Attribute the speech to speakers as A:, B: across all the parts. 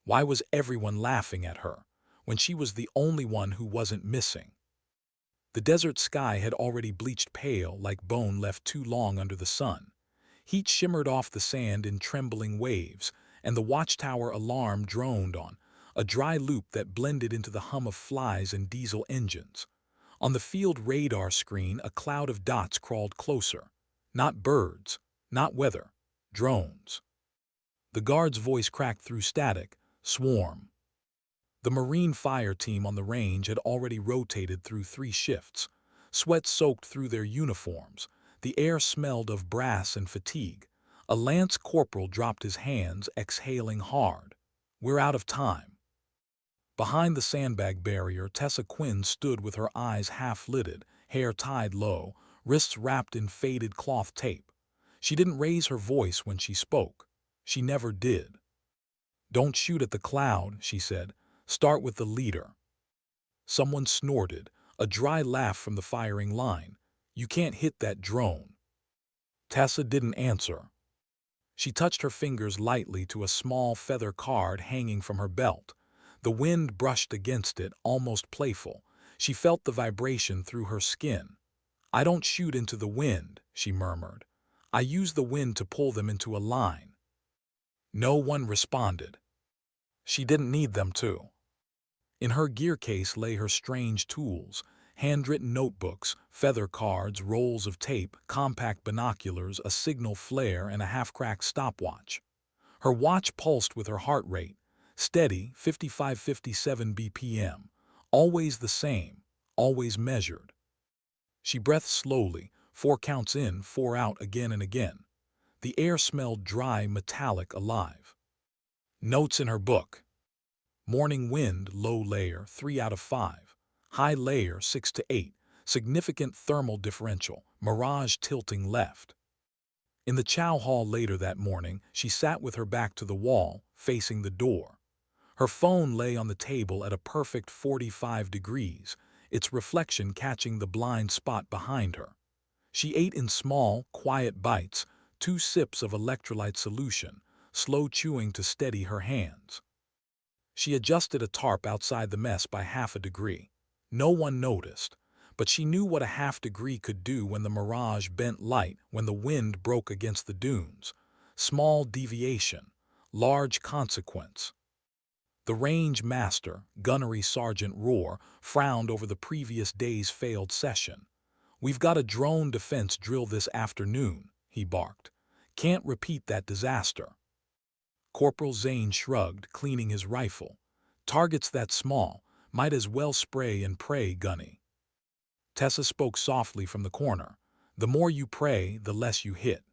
A: Why was everyone laughing at her, when she was the only one who wasn't missing? The desert sky had already bleached pale like bone left too long under the sun. Heat shimmered off the sand in trembling waves, and the watchtower alarm droned on, a dry loop that blended into the hum of flies and diesel engines. On the field radar screen, a cloud of dots crawled closer. Not birds, not weather, drones. The guard's voice cracked through static. Swarm. The Marine fire team on the range had already rotated through 3 shifts. Sweat soaked through their uniforms. The air smelled of brass and fatigue. A lance corporal dropped his hands, exhaling hard. We're out of time. Behind the sandbag barrier, Tessa Quinn stood with her eyes half-lidded, hair tied low, wrists wrapped in faded cloth tape. She didn't raise her voice when she spoke. She never did. "Don't shoot at the cloud," she said. "Start with the leader." Someone snorted, a dry laugh from the firing line. "You can't hit that drone." Tessa didn't answer. She touched her fingers lightly to a small feather card hanging from her belt. The wind brushed against it, almost playful. She felt the vibration through her skin. "I don't shoot into the wind," she murmured. "I use the wind to pull them into a line." No one responded. She didn't need them to. In her gear case lay her strange tools, handwritten notebooks, feather cards, rolls of tape, compact binoculars, a signal flare, and a half-cracked stopwatch. Her watch pulsed with her heart rate, steady, 55-57 BPM, always the same, always measured. She breathed slowly, 4 counts in, 4 out, again and again. The air smelled dry, metallic, alive. Notes in her book. Morning wind, low layer, 3 out of 5. High layer, 6 to 8. Significant thermal differential, mirage tilting left. In the chow hall later that morning, she sat with her back to the wall, facing the door. Her phone lay on the table at a perfect 45 degrees, its reflection catching the blind spot behind her. She ate in small, quiet bites, 2 sips of electrolyte solution, slow chewing to steady her hands. She adjusted a tarp outside the mess by half a degree. No one noticed, but she knew what a half degree could do when the mirage bent light, when the wind broke against the dunes. Small deviation, large consequence. The range master, Gunnery Sergeant Rohr, frowned over the previous day's failed session. "We've got a drone defense drill this afternoon," he barked. "Can't repeat that disaster." Corporal Zane shrugged, cleaning his rifle. "Targets that small, might as well spray and pray, Gunny." Tessa spoke softly from the corner. "The more you pray, the less you hit."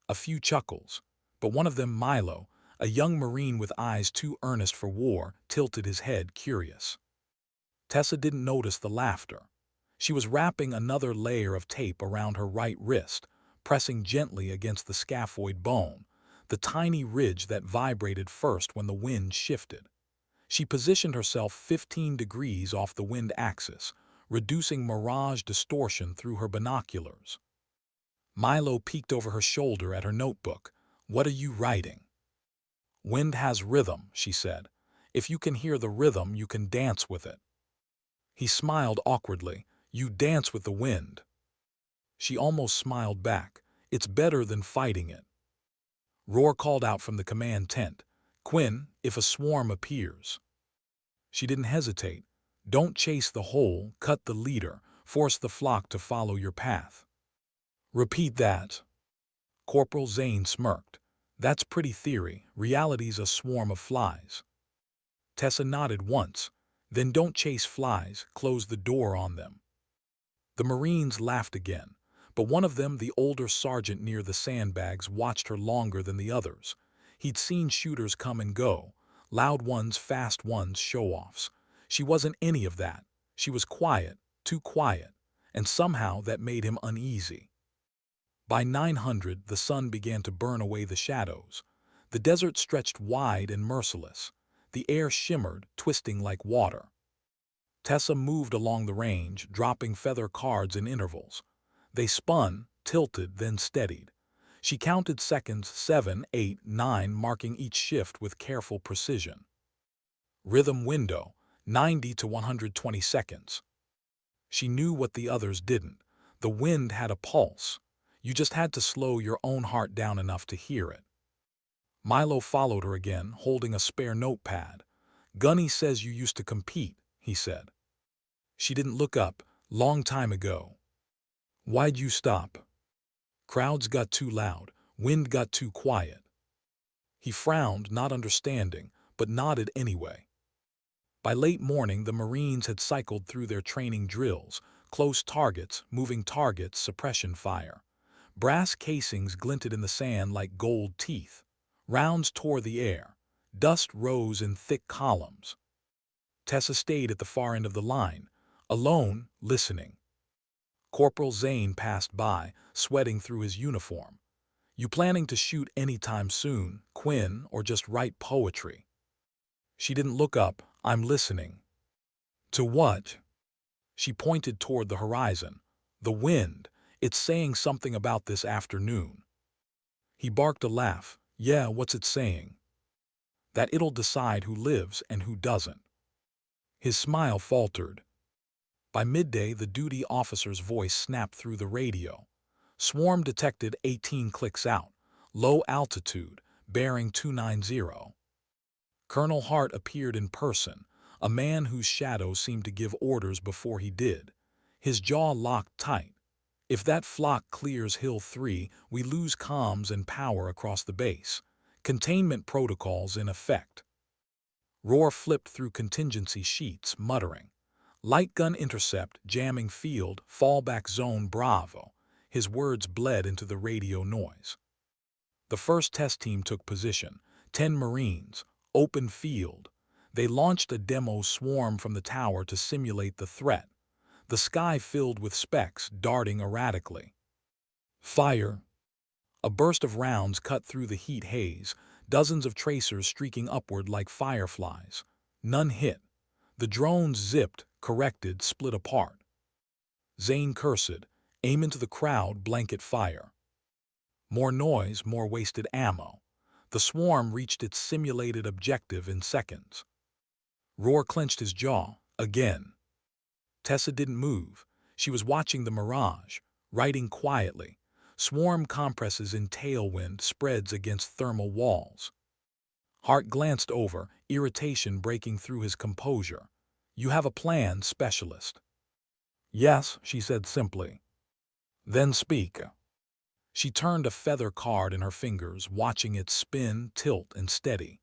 A: A few chuckles, but one of them, Milo, a young Marine with eyes too earnest for war, tilted his head, curious. Tessa didn't notice the laughter. She was wrapping another layer of tape around her right wrist, pressing gently against the scaphoid bone, the tiny ridge that vibrated first when the wind shifted. She positioned herself 15 degrees off the wind axis, reducing mirage distortion through her binoculars. Milo peeked over her shoulder at her notebook. "What are you writing?" "Wind has rhythm," she said. "If you can hear the rhythm, you can dance with it." He smiled awkwardly. "You dance with the wind." She almost smiled back. "It's better than fighting it." Rohr called out from the command tent. "Quinn, if a swarm appears." She didn't hesitate. "Don't chase the hole, cut the leader, force the flock to follow your path." "Repeat that." Corporal Zane smirked. "That's pretty theory. Reality's a swarm of flies." Tessa nodded once. "Then don't chase flies, close the door on them." The Marines laughed again, but one of them, the older sergeant near the sandbags, watched her longer than the others. He'd seen shooters come and go, loud ones, fast ones, show-offs. She wasn't any of that. She was quiet, too quiet, and somehow that made him uneasy. By 900, the sun began to burn away the shadows. The desert stretched wide and merciless. The air shimmered, twisting like water. Tessa moved along the range, dropping feather cards in intervals. They spun, tilted, then steadied. She counted seconds 7, 8, 9, marking each shift with careful precision. Rhythm window, 90 to 120 seconds. She knew what the others didn't. The wind had a pulse. You just had to slow your own heart down enough to hear it. Milo followed her again, holding a spare notepad. "Gunny says you used to compete," he said. She didn't look up. "Long time ago." "Why'd you stop?" "Crowds got too loud. Wind got too quiet." He frowned, not understanding, but nodded anyway. By late morning, the Marines had cycled through their training drills: close targets, moving targets, suppression fire. Brass casings glinted in the sand like gold teeth. Rounds tore the air. Dust rose in thick columns. Tessa stayed at the far end of the line, alone, listening. Corporal Zane passed by, sweating through his uniform. "You planning to shoot any time soon, Quinn, or just write poetry?" She didn't look up. "I'm listening." "To what?" She pointed toward the horizon. "The wind. It's saying something about this afternoon." He barked a laugh. "Yeah, what's it saying?" "That it'll decide who lives and who doesn't." His smile faltered. By midday, the duty officer's voice snapped through the radio. "Swarm detected 18 clicks out. Low altitude, bearing 290. Colonel Hart appeared in person, a man whose shadow seemed to give orders before he did. His jaw locked tight. "If that flock clears Hill 3, we lose comms and power across the base. Containment protocols in effect." Rohr flipped through contingency sheets, muttering. "Light gun intercept, jamming field, fallback zone Bravo." His words bled into the radio noise. The first test team took position. 10 Marines, open field. They launched a demo swarm from the tower to simulate the threat. The sky filled with specks, darting erratically. "Fire!" A burst of rounds cut through the heat haze, dozens of tracers streaking upward like fireflies. None hit. The drones zipped, corrected, split apart. Zane cursed. "Aim into the crowd, blanket fire." More noise, more wasted ammo. The swarm reached its simulated objective in seconds. Rohr clenched his jaw, again. Tessa didn't move. She was watching the mirage, writing quietly. Swarm compresses in tailwind, spreads against thermal walls. Hart glanced over, irritation breaking through his composure. "You have a plan, specialist." "Yes," she said simply. "Then speak." She turned a feather card in her fingers, watching it spin, tilt, and steady.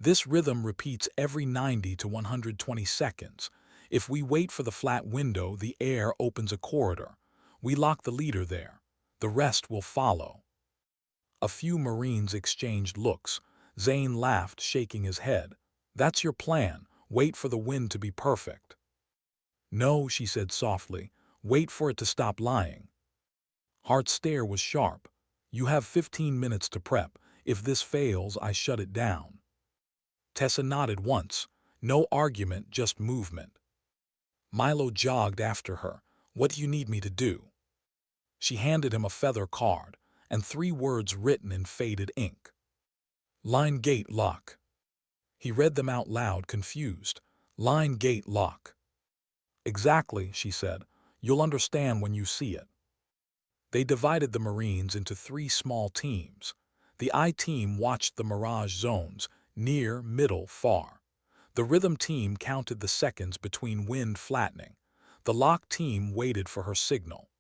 A: "This rhythm repeats every 90 to 120 seconds. If we wait for the flat window, the air opens a corridor. We lock the leader there. The rest will follow." A few Marines exchanged looks. Zane laughed, shaking his head. "That's your plan. Wait for the wind to be perfect." "No," she said softly. "Wait for it to stop lying." Hart's stare was sharp. "You have 15 minutes to prep. If this fails, I shut it down." Tessa nodded once. No argument, just movement. Milo jogged after her. "What do you need me to do?" She handed him a feather card, and 3 words written in faded ink. "Line gate lock." He read them out loud, confused. "Line gate lock." "Exactly," she said. "You'll understand when you see it." They divided the Marines into 3 small teams. The I team watched the mirage zones, near, middle, far. The rhythm team counted the seconds between wind flattening. The lock team waited for her signal.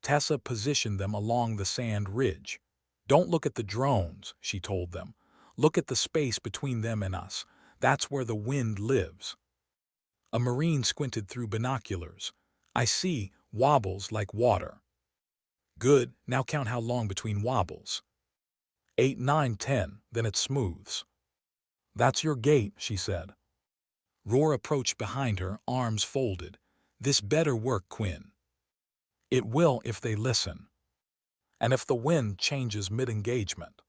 A: Tessa positioned them along the sand ridge. "Don't look at the drones," she told them. "Look at the space between them and us. That's where the wind lives." A Marine squinted through binoculars. "I see, wobbles like water." "Good, now count how long between wobbles." 8, 9, 10, then it smooths." "That's your gate," she said. Rohr approached behind her, arms folded. "This better work, Quinn." "It will if they listen. And if the wind changes mid-engagement.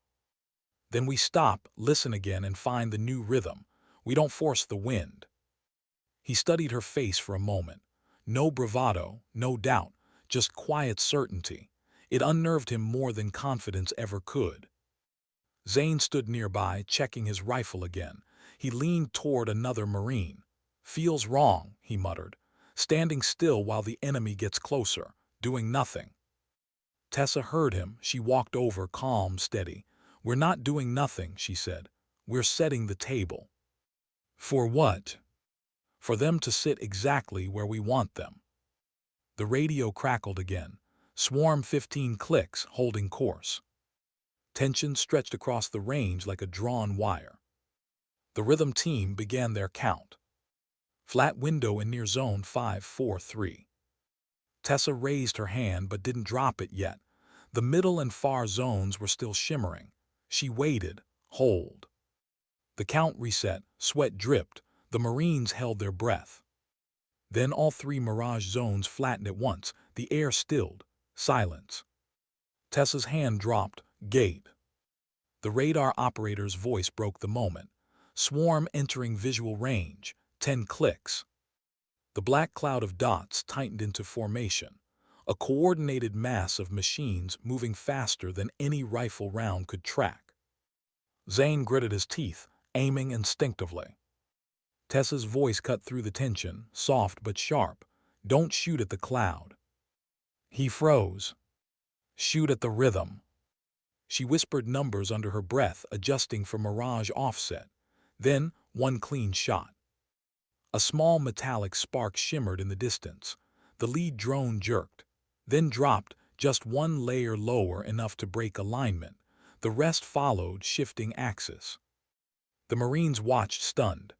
A: Then we stop, listen again, and find the new rhythm. We don't force the wind." He studied her face for a moment. No bravado, no doubt, just quiet certainty. It unnerved him more than confidence ever could. Zane stood nearby, checking his rifle again. He leaned toward another Marine. "Feels wrong," he muttered, standing still while the enemy gets closer, doing nothing. Tessa heard him. She walked over, calm, steady. "We're not doing nothing," she said. "We're setting the table." "For what?" "For them to sit exactly where we want them." The radio crackled again. "Swarm 15 clicks, holding course." Tension stretched across the range like a drawn wire. The rhythm team began their count. Flat window in near zone 543. Tessa raised her hand but didn't drop it yet. The middle and far zones were still shimmering. She waited. Hold. The count reset. Sweat dripped. The Marines held their breath. Then all three mirage zones flattened at once. The air stilled. Silence. Tessa's hand dropped. Gate. The radar operator's voice broke the moment. "Swarm entering visual range. 10 clicks." The black cloud of dots tightened into formation, a coordinated mass of machines moving faster than any rifle round could track. Zane gritted his teeth, aiming instinctively. Tessa's voice cut through the tension, soft but sharp. "Don't shoot at the cloud." He froze. "Shoot at the rhythm." She whispered numbers under her breath, adjusting for mirage offset. Then, one clean shot. A small metallic spark shimmered in the distance. The lead drone jerked, then dropped just one layer lower, enough to break alignment. The rest followed, shifting axis. The Marines watched, stunned.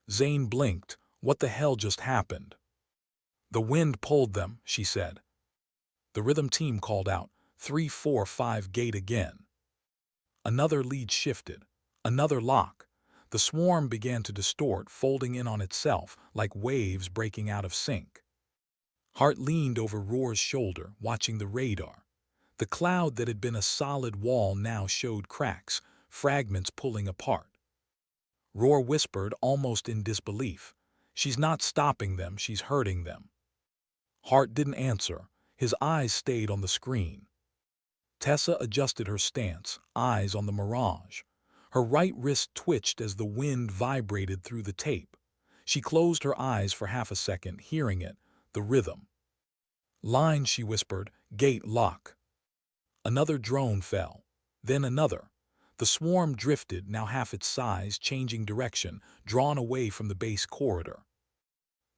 A: Zane blinked. "What the hell just happened?" "The wind pulled them," she said. The rhythm team called out, 345 gate again. Another lead shifted. Another lock. The swarm began to distort, folding in on itself like waves breaking out of sync. Hart leaned over Roar's shoulder, watching the radar. The cloud that had been a solid wall now showed cracks, fragments pulling apart. Roar whispered, almost in disbelief, "She's not stopping them, she's hurting them." Hart didn't answer. His eyes stayed on the screen. Tessa adjusted her stance, eyes on the mirage. Her right wrist twitched as the wind vibrated through the tape. She closed her eyes for half a second, hearing it, the rhythm. "Line," she whispered, "gate lock." Another drone fell. Then another. The swarm drifted, now half its size, changing direction, drawn away from the base corridor.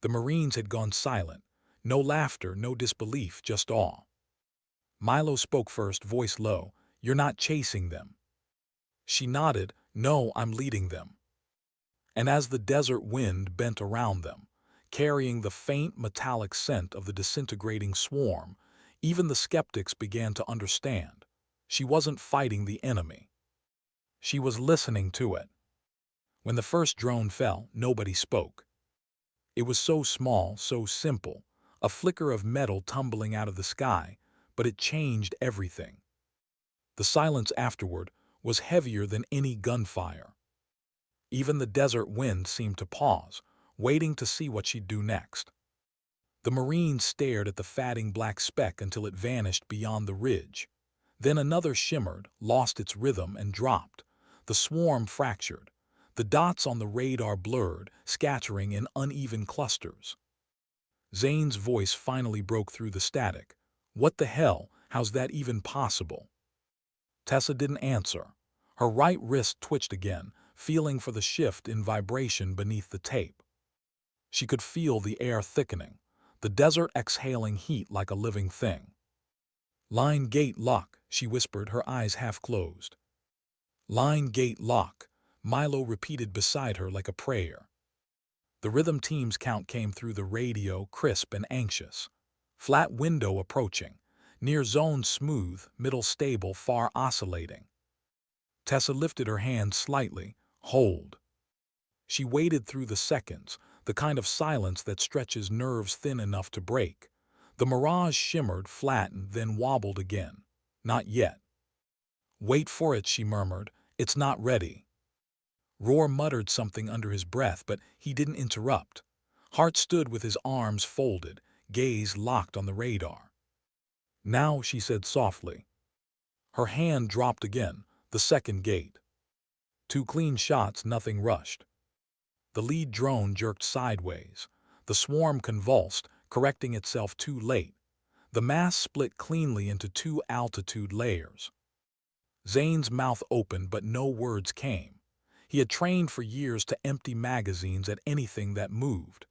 A: The Marines had gone silent. No laughter, no disbelief, just awe. Milo spoke first, voice low, "You're not chasing them." She nodded. "No, I'm leading them." And as the desert wind bent around them, carrying the faint metallic scent of the disintegrating swarm, even the skeptics began to understand. She wasn't fighting the enemy. She was listening to it. When the first drone fell, nobody spoke. It was so small, so simple, a flicker of metal tumbling out of the sky, but it changed everything. The silence afterward was heavier than any gunfire. Even the desert wind seemed to pause, waiting to see what she'd do next. The Marines stared at the fatting black speck until it vanished beyond the ridge. Then another shimmered, lost its rhythm, and dropped. The swarm fractured. The dots on the radar blurred, scattering in uneven clusters. Zane's voice finally broke through the static. "What the hell? How's that even possible?" Tessa didn't answer. Her right wrist twitched again, feeling for the shift in vibration beneath the tape. She could feel the air thickening, the desert exhaling heat like a living thing. "Line gate lock," she whispered, her eyes half closed. "Line gate lock," Milo repeated beside her like a prayer. The rhythm team's count came through the radio, crisp and anxious. Flat window approaching. Near zone smooth, middle stable, far oscillating. Tessa lifted her hand slightly. "Hold." She waited through the seconds, the kind of silence that stretches nerves thin enough to break. The mirage shimmered, flattened, then wobbled again. "Not yet." "Wait for it," she murmured. "It's not ready." Roar muttered something under his breath, but he didn't interrupt. Hart stood with his arms folded, gaze locked on the radar. Now, she said softly. Her hand dropped again, the second gate. Two clean shots, nothing rushed. The lead drone jerked sideways. The swarm convulsed, correcting itself too late. The mass split cleanly into two altitude layers. Zane's mouth opened, but no words came. He had trained for years to empty magazines at anything that moved.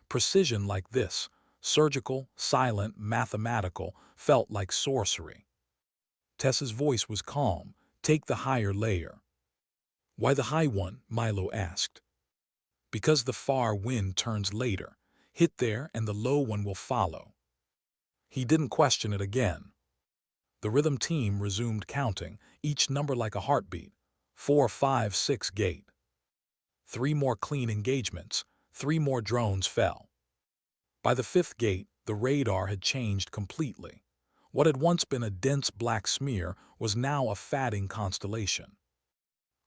A: Precision like this, surgical, silent, mathematical, felt like sorcery. Tessa's voice was calm. Take the higher layer. Why the high one? Milo asked. Because the far wind turns later. Hit there and the low one will follow. He didn't question it again. The rhythm team resumed counting, each number like a heartbeat. 4, 5, 6 gate. 3 more clean engagements. 3 more drones fell. By the 5th gate, the radar had changed completely. What had once been a dense black smear was now a fatting constellation.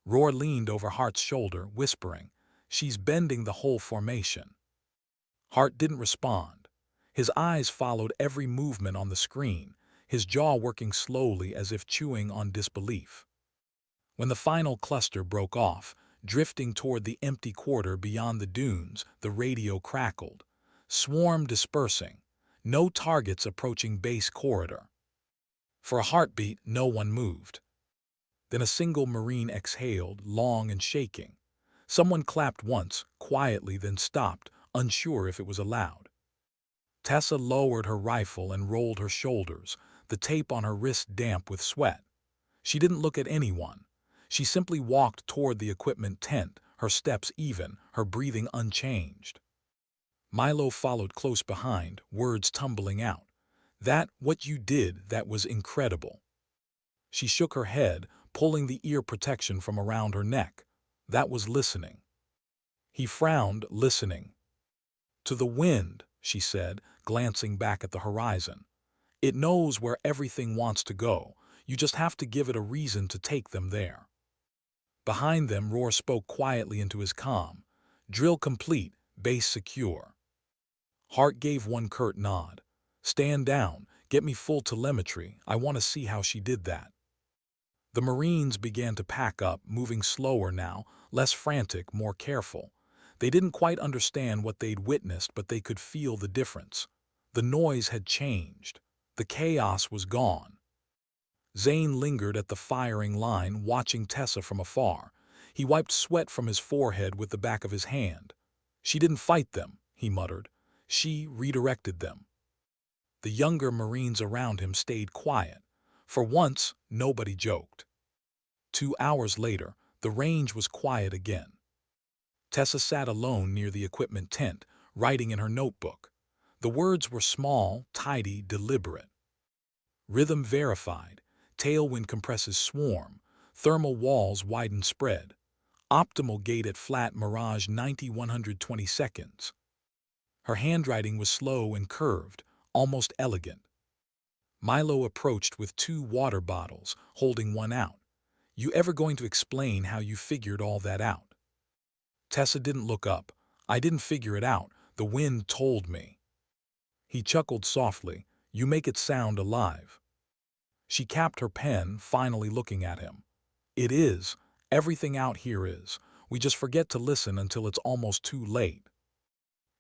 A: Roar leaned over Hart's shoulder, whispering, "She's bending the whole formation." Hart didn't respond. His eyes followed every movement on the screen, his jaw working slowly as if chewing on disbelief. When the final cluster broke off, drifting toward the empty quarter beyond the dunes, the radio crackled. Swarm dispersing. No targets approaching base corridor. For a heartbeat, no one moved. Then a single Marine exhaled, long and shaking. Someone clapped once, quietly, then stopped, unsure if it was allowed. Tessa lowered her rifle and rolled her shoulders, the tape on her wrist damp with sweat. She didn't look at anyone. She simply walked toward the equipment tent, her steps even, her breathing unchanged. Milo followed close behind, words tumbling out. What you did, that was incredible." She shook her head, pulling the ear protection from around her neck. That was listening. He frowned, listening. "To the wind," she said, glancing back at the horizon. "It knows where everything wants to go. You just have to give it a reason to take them there." Behind them, Roar spoke quietly into his comm. "Drill complete, base secure." Hart gave one curt nod. "Stand down, get me full telemetry, I want to see how she did that." The Marines began to pack up, moving slower now, less frantic, more careful. They didn't quite understand what they'd witnessed, but they could feel the difference. The noise had changed. The chaos was gone. Zane lingered at the firing line, watching Tessa from afar. He wiped sweat from his forehead with the back of his hand. "She didn't fight them," he muttered. "She redirected them." The younger Marines around him stayed quiet. For once, nobody joked. 2 hours later, the range was quiet again. Tessa sat alone near the equipment tent, writing in her notebook. The words were small, tidy, deliberate. Rhythm verified. Tailwind compresses swarm. Thermal walls widen spread. Optimal gate at flat mirage 90-120 seconds. Her handwriting was slow and curved, almost elegant. Milo approached with 2 water bottles, holding one out. "You ever going to explain how you figured all that out?" Tessa didn't look up. "I didn't figure it out. The wind told me." He chuckled softly. "You make it sound alive." She capped her pen, finally looking at him. "It is. Everything out here is. We just forget to listen until it's almost too late."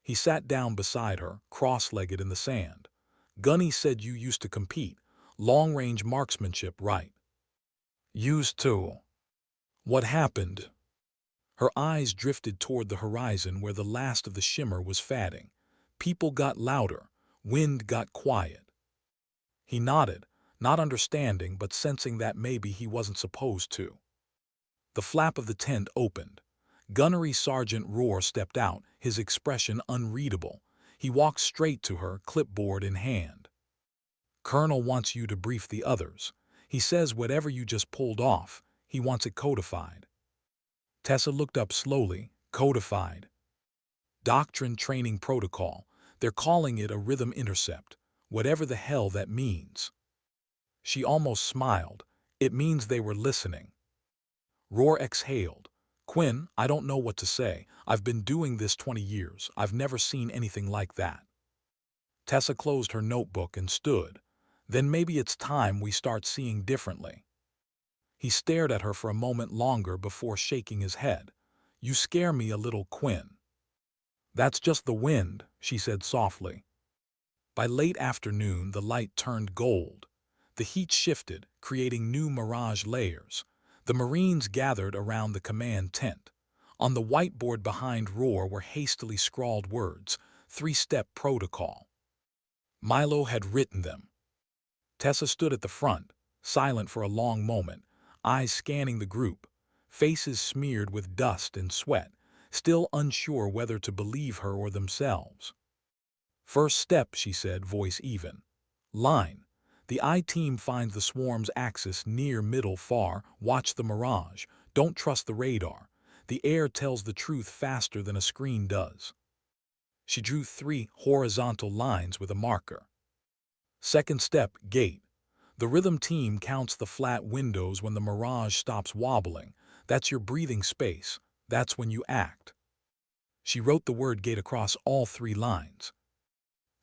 A: He sat down beside her, cross-legged in the sand. "Gunny said you used to compete. Long-range marksmanship, right?" "Used to." "What happened?" Her eyes drifted toward the horizon where the last of the shimmer was fading. "People got louder. Wind got quiet." He nodded, not understanding but sensing that maybe he wasn't supposed to. The flap of the tent opened. Gunnery Sergeant Roar stepped out, his expression unreadable. He walked straight to her, clipboard in hand. "Colonel wants you to brief the others. He says whatever you just pulled off, he wants it codified." Tessa looked up slowly. "Codified?" "Doctrine training protocol. They're calling it a rhythm intercept. Whatever the hell that means." She almost smiled. "It means they were listening." Roar exhaled. "Quinn, I don't know what to say. I've been doing this 20 years. I've never seen anything like that." Tessa closed her notebook and stood. Then maybe it's time we start seeing differently. He stared at her for a moment longer before shaking his head. You scare me a little, Quinn. That's just the wind, she said softly. By late afternoon, the light turned gold. The heat shifted, creating new mirage layers. The Marines gathered around the command tent. On the whiteboard behind Roar were hastily scrawled words, 3-step protocol. Milo had written them. Tessa stood at the front, silent for a long moment, eyes scanning the group, faces smeared with dust and sweat, still unsure whether to believe her or themselves. First step, she said, voice even. Line. The I-team finds the swarm's axis near, middle, far. Watch the mirage. Don't trust the radar. The air tells the truth faster than a screen does. She drew 3 horizontal lines with a marker. Second step, gate. The rhythm team counts the flat windows when the mirage stops wobbling. That's your breathing space. That's when you act. She wrote the word gate across all 3 lines.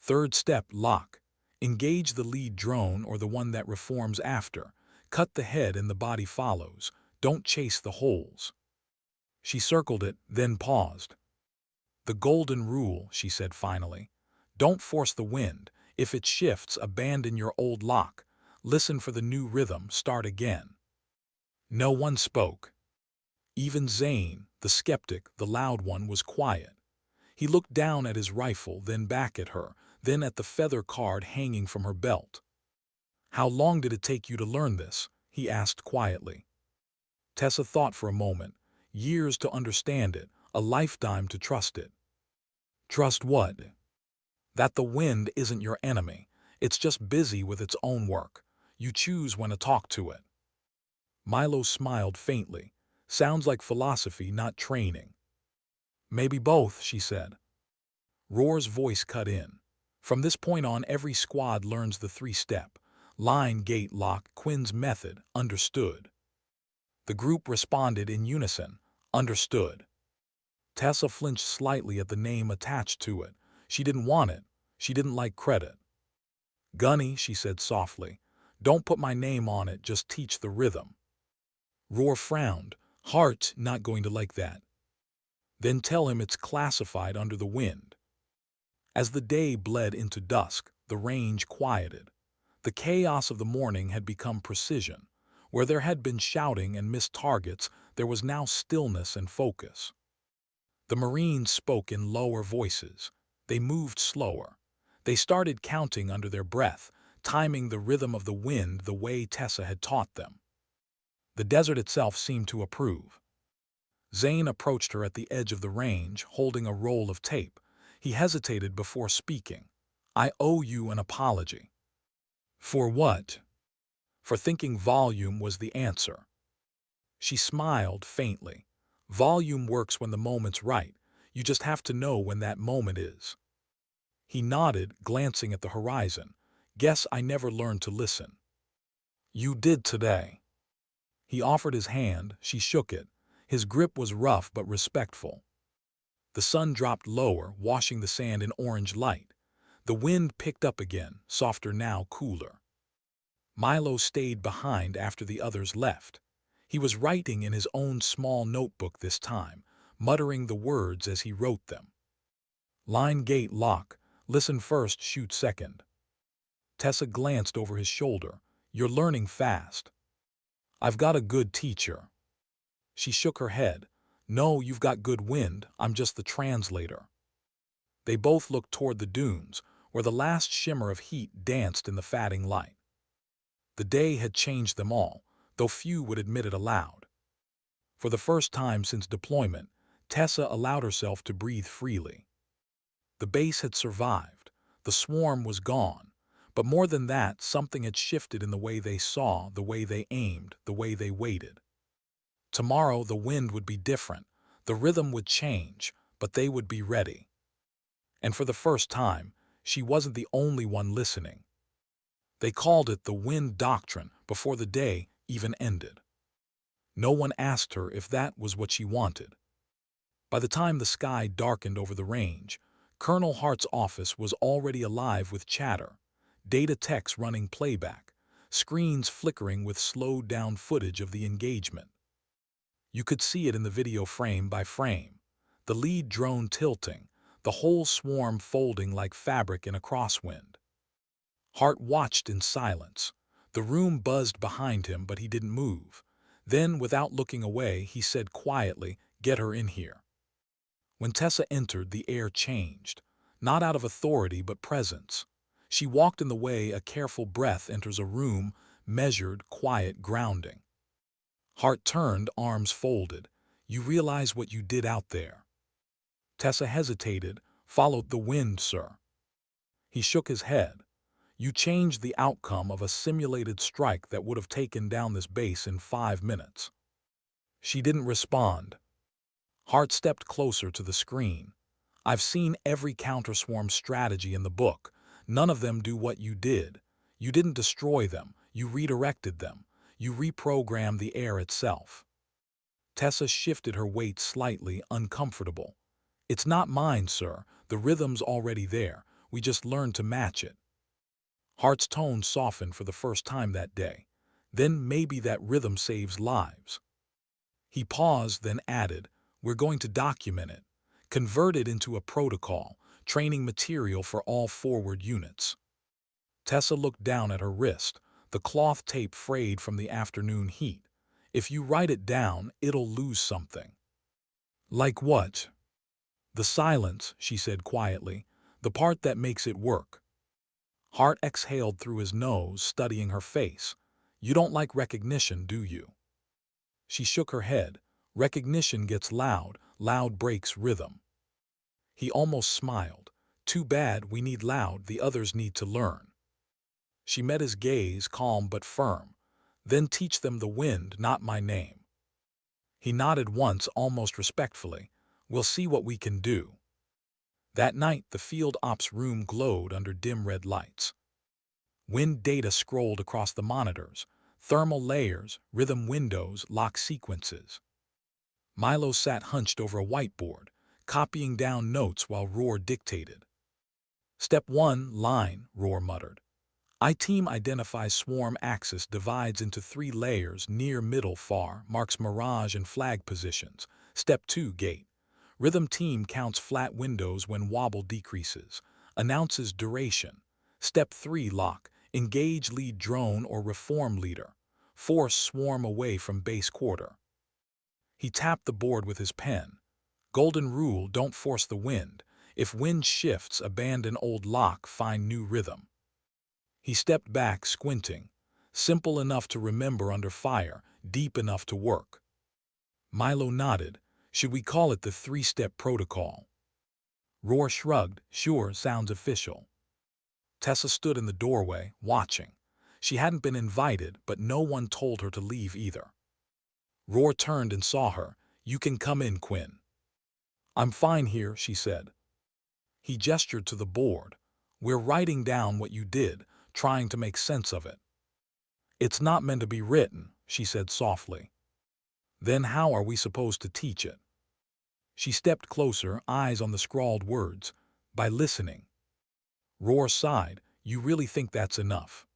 A: Third step, lock. Engage the lead drone or the one that reforms after. Cut the head and the body follows. Don't chase the holes. She circled it, then paused. The golden rule, she said finally. Don't force the wind. If it shifts, abandon your old lock. Listen for the new rhythm, start again. No one spoke. Even Zane, the skeptic, the loud one, was quiet. He looked down at his rifle, then back at her, then at the feather card hanging from her belt. How long did it take you to learn this? He asked quietly. Tessa thought for a moment. Years to understand it, a lifetime to trust it. Trust what? That the wind isn't your enemy. It's just busy with its own work. You choose when to talk to it. Milo smiled faintly. Sounds like philosophy, not training. Maybe both, she said. Roar's voice cut in. From this point on, every squad learns the 3-step. Line, gate, lock, Quinn's method, understood. The group responded in unison, understood. Tessa flinched slightly at the name attached to it. She didn't want it. She didn't like credit. Gunny, she said softly, don't put my name on it, just teach the rhythm. Roar frowned. Hart's not going to like that. Then tell him it's classified under the wind. As the day bled into dusk, the range quieted. The chaos of the morning had become precision. Where there had been shouting and missed targets, there was now stillness and focus. The Marines spoke in lower voices. They moved slower. They started counting under their breath, timing the rhythm of the wind the way Tessa had taught them. The desert itself seemed to approve. Zane approached her at the edge of the range, holding a roll of tape. He hesitated before speaking. I owe you an apology. For what? For thinking volume was the answer. She smiled faintly. Volume works when the moment's right. You just have to know when that moment is. He nodded, glancing at the horizon. Guess I never learned to listen. You did today. He offered his hand. She shook it. His grip was rough but respectful. The sun dropped lower, washing the sand in orange light. The wind picked up again, softer now, cooler. Milo stayed behind after the others left. He was writing in his own small notebook this time, muttering the words as he wrote them. Line, gate, lock. Listen first, shoot second. Tessa glanced over his shoulder. You're learning fast. I've got a good teacher. She shook her head. No, you've got good wind. I'm just the translator. They both looked toward the dunes, where the last shimmer of heat danced in the fading light. The day had changed them all, though few would admit it aloud. For the first time since deployment, Tessa allowed herself to breathe freely. The base had survived. The swarm was gone. But more than that, something had shifted in the way they saw, the way they aimed, the way they waited. Tomorrow the wind would be different. The rhythm would change, but they would be ready. And for the first time, she wasn't the only one listening. They called it the wind doctrine before the day even ended. No one asked her if that was what she wanted. By the time the sky darkened over the range, Colonel Hart's office was already alive with chatter. data techs running playback, screens flickering with slowed-down footage of the engagement. You could see it in the video frame by frame, the lead drone tilting, the whole swarm folding like fabric in a crosswind. Hart watched in silence. The room buzzed behind him, but he didn't move. Then, without looking away, he said quietly, "Get her in here." When Tessa entered, the air changed, not out of authority but presence. She walked in the way a careful breath enters a room, measured, quiet, grounding. Hart turned, arms folded. "You realize what you did out there?" Tessa hesitated. "Followed the wind, sir." He shook his head. "You changed the outcome of a simulated strike that would have taken down this base in 5 minutes." She didn't respond. Hart stepped closer to the screen. "I've seen every counterswarm strategy in the book. None of them do what you did. You didn't destroy them. You redirected them. You reprogrammed the air itself." Tessa shifted her weight slightly, uncomfortable. "It's not mine, sir. The rhythm's already there. We just learned to match it." Hart's tone softened for the first time that day. "Then maybe that rhythm saves lives." He paused, then added, "We're going to document it, convert it into a protocol, training material for all forward units." Tessa looked down at her wrist, the cloth tape frayed from the afternoon heat. "If you write it down, it'll lose something." "Like what?" "The silence," she said quietly, "the part that makes it work." Hart exhaled through his nose, studying her face. "You don't like recognition, do you?" She shook her head. "Recognition gets loud, loud breaks rhythm." He almost smiled. "Too bad, we need loud, the others need to learn." She met his gaze, calm but firm. "Then teach them the wind, not my name." He nodded once, almost respectfully. "We'll see what we can do." That night, the field ops room glowed under dim red lights. Wind data scrolled across the monitors, thermal layers, rhythm windows, lock sequences. Milo sat hunched over a whiteboard, copying down notes while Roar dictated. "Step 1, line," Roar muttered. "I-team identifies swarm axis, divides into 3 layers, near, middle, far, marks mirage and flag positions. Step 2, gate. Rhythm team counts flat windows when wobble decreases, announces duration. Step 3, lock. Engage lead drone or reform leader. Force swarm away from base quarter." He tapped the board with his pen. "Golden rule, don't force the wind. If wind shifts, abandon old lock, find new rhythm." He stepped back, squinting. "Simple enough to remember under fire, deep enough to work." Milo nodded. "Should we call it the 3-step protocol?" Roar shrugged. "Sure, sounds official." Tessa stood in the doorway, watching. She hadn't been invited, but no one told her to leave either. Roar turned and saw her. "You can come in, Quinn." "I'm fine here," she said. He gestured to the board. "We're writing down what you did, trying to make sense of it." "It's not meant to be written," she said softly. "Then how are we supposed to teach it?" She stepped closer, eyes on the scrawled words. "By listening." Roar sighed. "You really think that's enough?"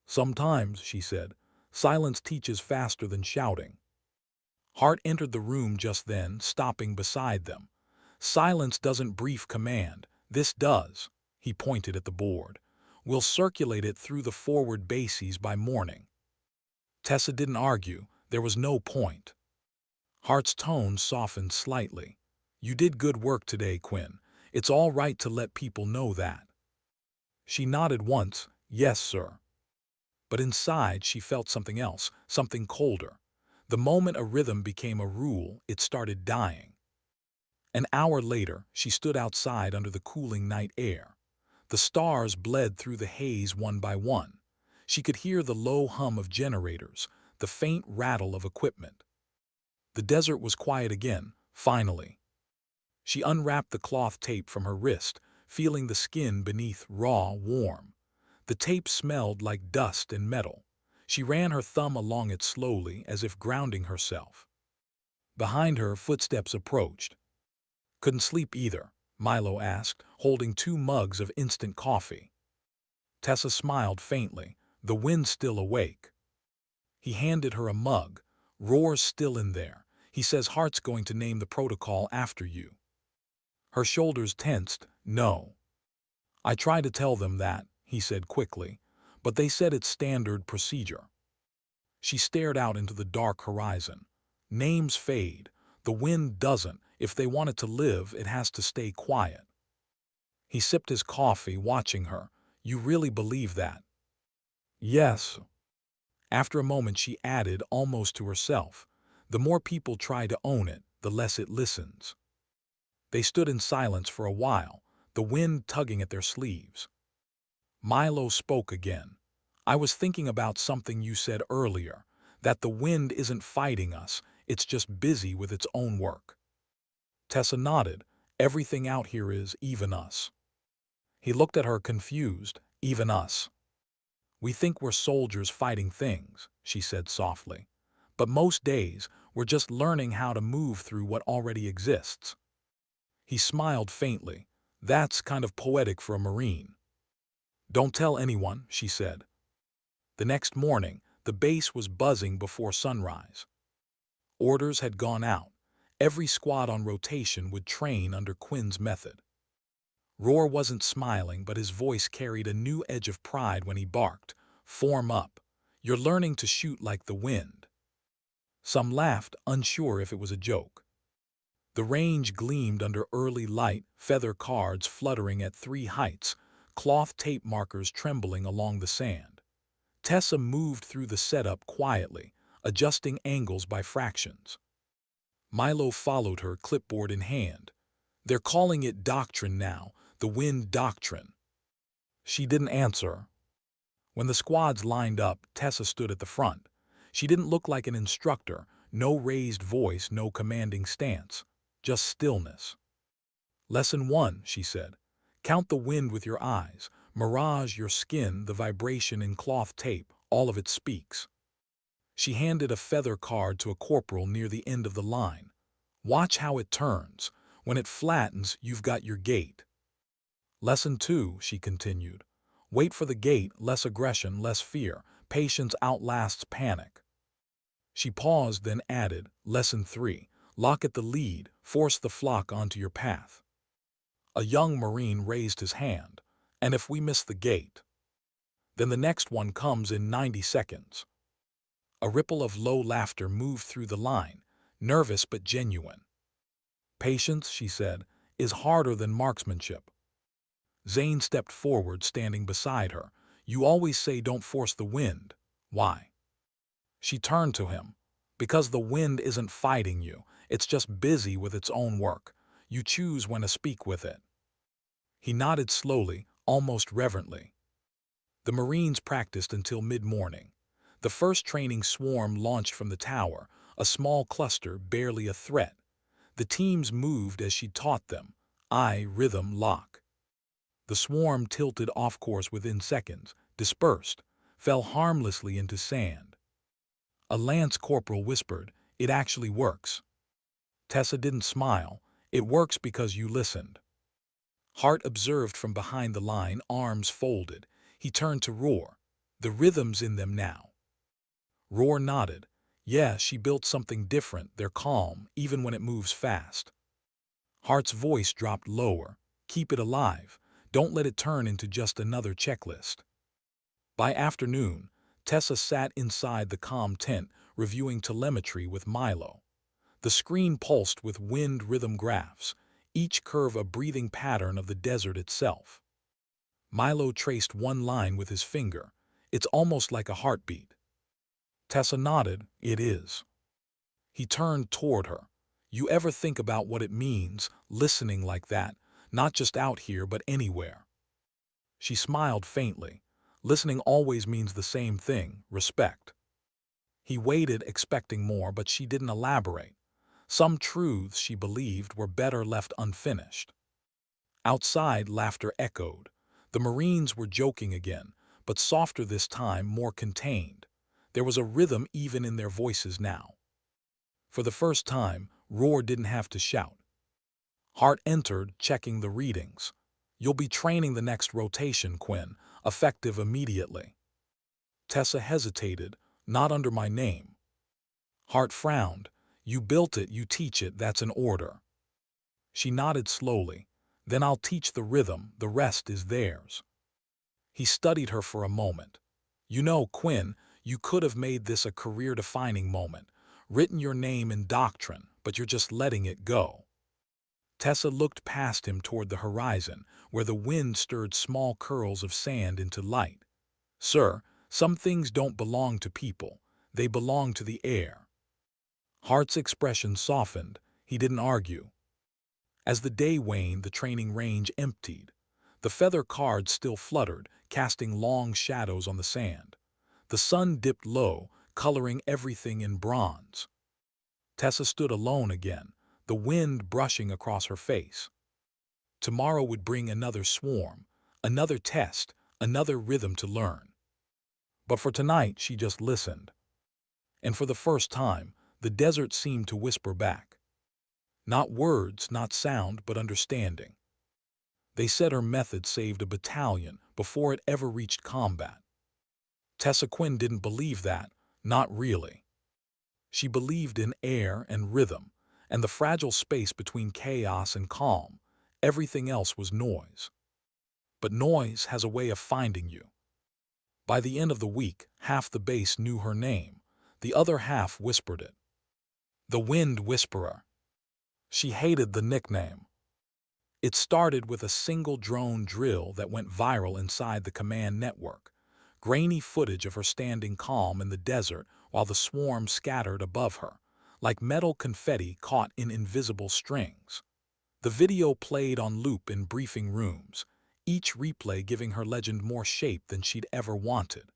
A: "Sometimes," she said. "Silence teaches faster than shouting." Hart entered the room just then, stopping beside them. "Silence doesn't brief command. This does." He pointed at the board. "We'll circulate it through the forward bases by morning." Tessa didn't argue. There was no point. Hart's tone softened slightly. "You did good work today, Quinn. It's all right to let people know that." She nodded once. "Yes, sir." But inside she felt something else, something colder. The moment a rhythm became a rule, it started dying. An hour later, she stood outside under the cooling night air. The stars bled through the haze one by one. She could hear the low hum of generators, the faint rattle of equipment. The desert was quiet again, finally. She unwrapped the cloth tape from her wrist, feeling the skin beneath raw, warm. The tape smelled like dust and metal. She ran her thumb along it slowly, as if grounding herself. Behind her, footsteps approached. "Couldn't sleep either?" Milo asked, holding 2 mugs of instant coffee. Tessa smiled faintly, the wind still awake. He handed her a mug. Roar's still in there. He says Hart's going to name the protocol after you. Her shoulders tensed. No. I tried to tell them that, he said quickly, but they said it's standard procedure. She stared out into the dark horizon. Names fade. The wind doesn't. If they want it to live, it has to stay quiet. He sipped his coffee, watching her. You really believe that? Yes. After a moment she added, almost to herself, the more people try to own it, the less it listens. They stood in silence for a while, the wind tugging at their sleeves. Milo spoke again. I was thinking about something you said earlier, that the wind isn't fighting us, it's just busy with its own work. Tessa nodded. Everything out here is even us. He looked at her confused. Even us. We think we're soldiers fighting things, she said softly. But most days, we're just learning how to move through what already exists. He smiled faintly. That's kind of poetic for a Marine. Don't tell anyone, she said. The next morning, the base was buzzing before sunrise. Orders had gone out. Every squad on rotation would train under Quinn's method. Roar wasn't smiling, but his voice carried a new edge of pride when he barked, "Form up. You're learning to shoot like the wind." Some laughed, unsure if it was a joke. The range gleamed under early light, feather cards fluttering at 3 heights, cloth tape markers trembling along the sand. Tessa moved through the setup quietly, adjusting angles by fractions. Milo followed her, clipboard in hand. They're calling it doctrine now, the wind doctrine. She didn't answer. When the squads lined up, Tessa stood at the front. She didn't look like an instructor, no raised voice, no commanding stance, just stillness. Lesson 1, she said. Count the wind with your eyes, mirage your skin, the vibration in cloth tape, all of it speaks. She handed a feather card to a corporal near the end of the line. Watch how it turns. When it flattens, you've got your gate. Lesson 2, she continued. Wait for the gate, less aggression, less fear. Patience outlasts panic. She paused, then added, Lesson 3, lock at the lead, force the flock onto your path. A young Marine raised his hand. And if we miss the gate? Then the next one comes in 90 seconds. A ripple of low laughter moved through the line, nervous but genuine. Patience, she said, is harder than marksmanship. Zane stepped forward, standing beside her. You always say don't force the wind. Why? She turned to him. Because the wind isn't fighting you. It's just busy with its own work. You choose when to speak with it. He nodded slowly, almost reverently. The Marines practiced until mid-morning. The first training swarm launched from the tower, a small cluster, barely a threat. The teams moved as she taught them. Eye, rhythm, lock. The swarm tilted off course within seconds, dispersed, fell harmlessly into sand. A lance corporal whispered, It actually works. Tessa didn't smile. It works because you listened. Hart observed from behind the line, arms folded. He turned to Roar. The rhythm's in them now. Roar nodded. Yeah, she built something different. They're calm, even when it moves fast. Hart's voice dropped lower. Keep it alive. Don't let it turn into just another checklist. By afternoon, Tessa sat inside the comm tent, reviewing telemetry with Milo. The screen pulsed with wind rhythm graphs, each curve a breathing pattern of the desert itself. Milo traced one line with his finger. It's almost like a heartbeat. Tessa nodded. It is. He turned toward her. You ever think about what it means, listening like that, not just out here but anywhere? She smiled faintly. Listening always means the same thing, respect. He waited, expecting more, but she didn't elaborate. Some truths, she believed, were better left unfinished. Outside, laughter echoed. The Marines were joking again, but softer this time, more contained. There was a rhythm even in their voices now. For the first time, Roar didn't have to shout. Hart entered, checking the readings. You'll be training the next rotation, Quinn. effective immediately. Tessa hesitated. Not under my name. Hart frowned. You built it, you teach it, that's an order. She nodded slowly. Then I'll teach the rhythm, the rest is theirs. He studied her for a moment. You know, Quinn, you could have made this a career-defining moment, written your name in doctrine, but you're just letting it go. Tessa looked past him toward the horizon, where the wind stirred small curls of sand into light. Sir, some things don't belong to people, they belong to the air. Hart's expression softened. He didn't argue. As the day waned, the training range emptied. The feather cards still fluttered, casting long shadows on the sand. The sun dipped low, coloring everything in bronze. Tessa stood alone again, the wind brushing across her face. Tomorrow would bring another swarm, another test, another rhythm to learn. But for tonight, she just listened. And for the first time, the desert seemed to whisper back. Not words, not sound, but understanding. They said her method saved a battalion before it ever reached combat. Tessa Quinn didn't believe that, not really. She believed in air and rhythm, and the fragile space between chaos and calm. Everything else was noise. But noise has a way of finding you. By the end of the week, half the base knew her name. The other half whispered it. The Wind Whisperer. She hated the nickname. It started with a single drone drill that went viral inside the command network. Grainy footage of her standing calm in the desert while the swarm scattered above her, like metal confetti caught in invisible strings. The video played on loop in briefing rooms, each replay giving her legend more shape than she'd ever wanted.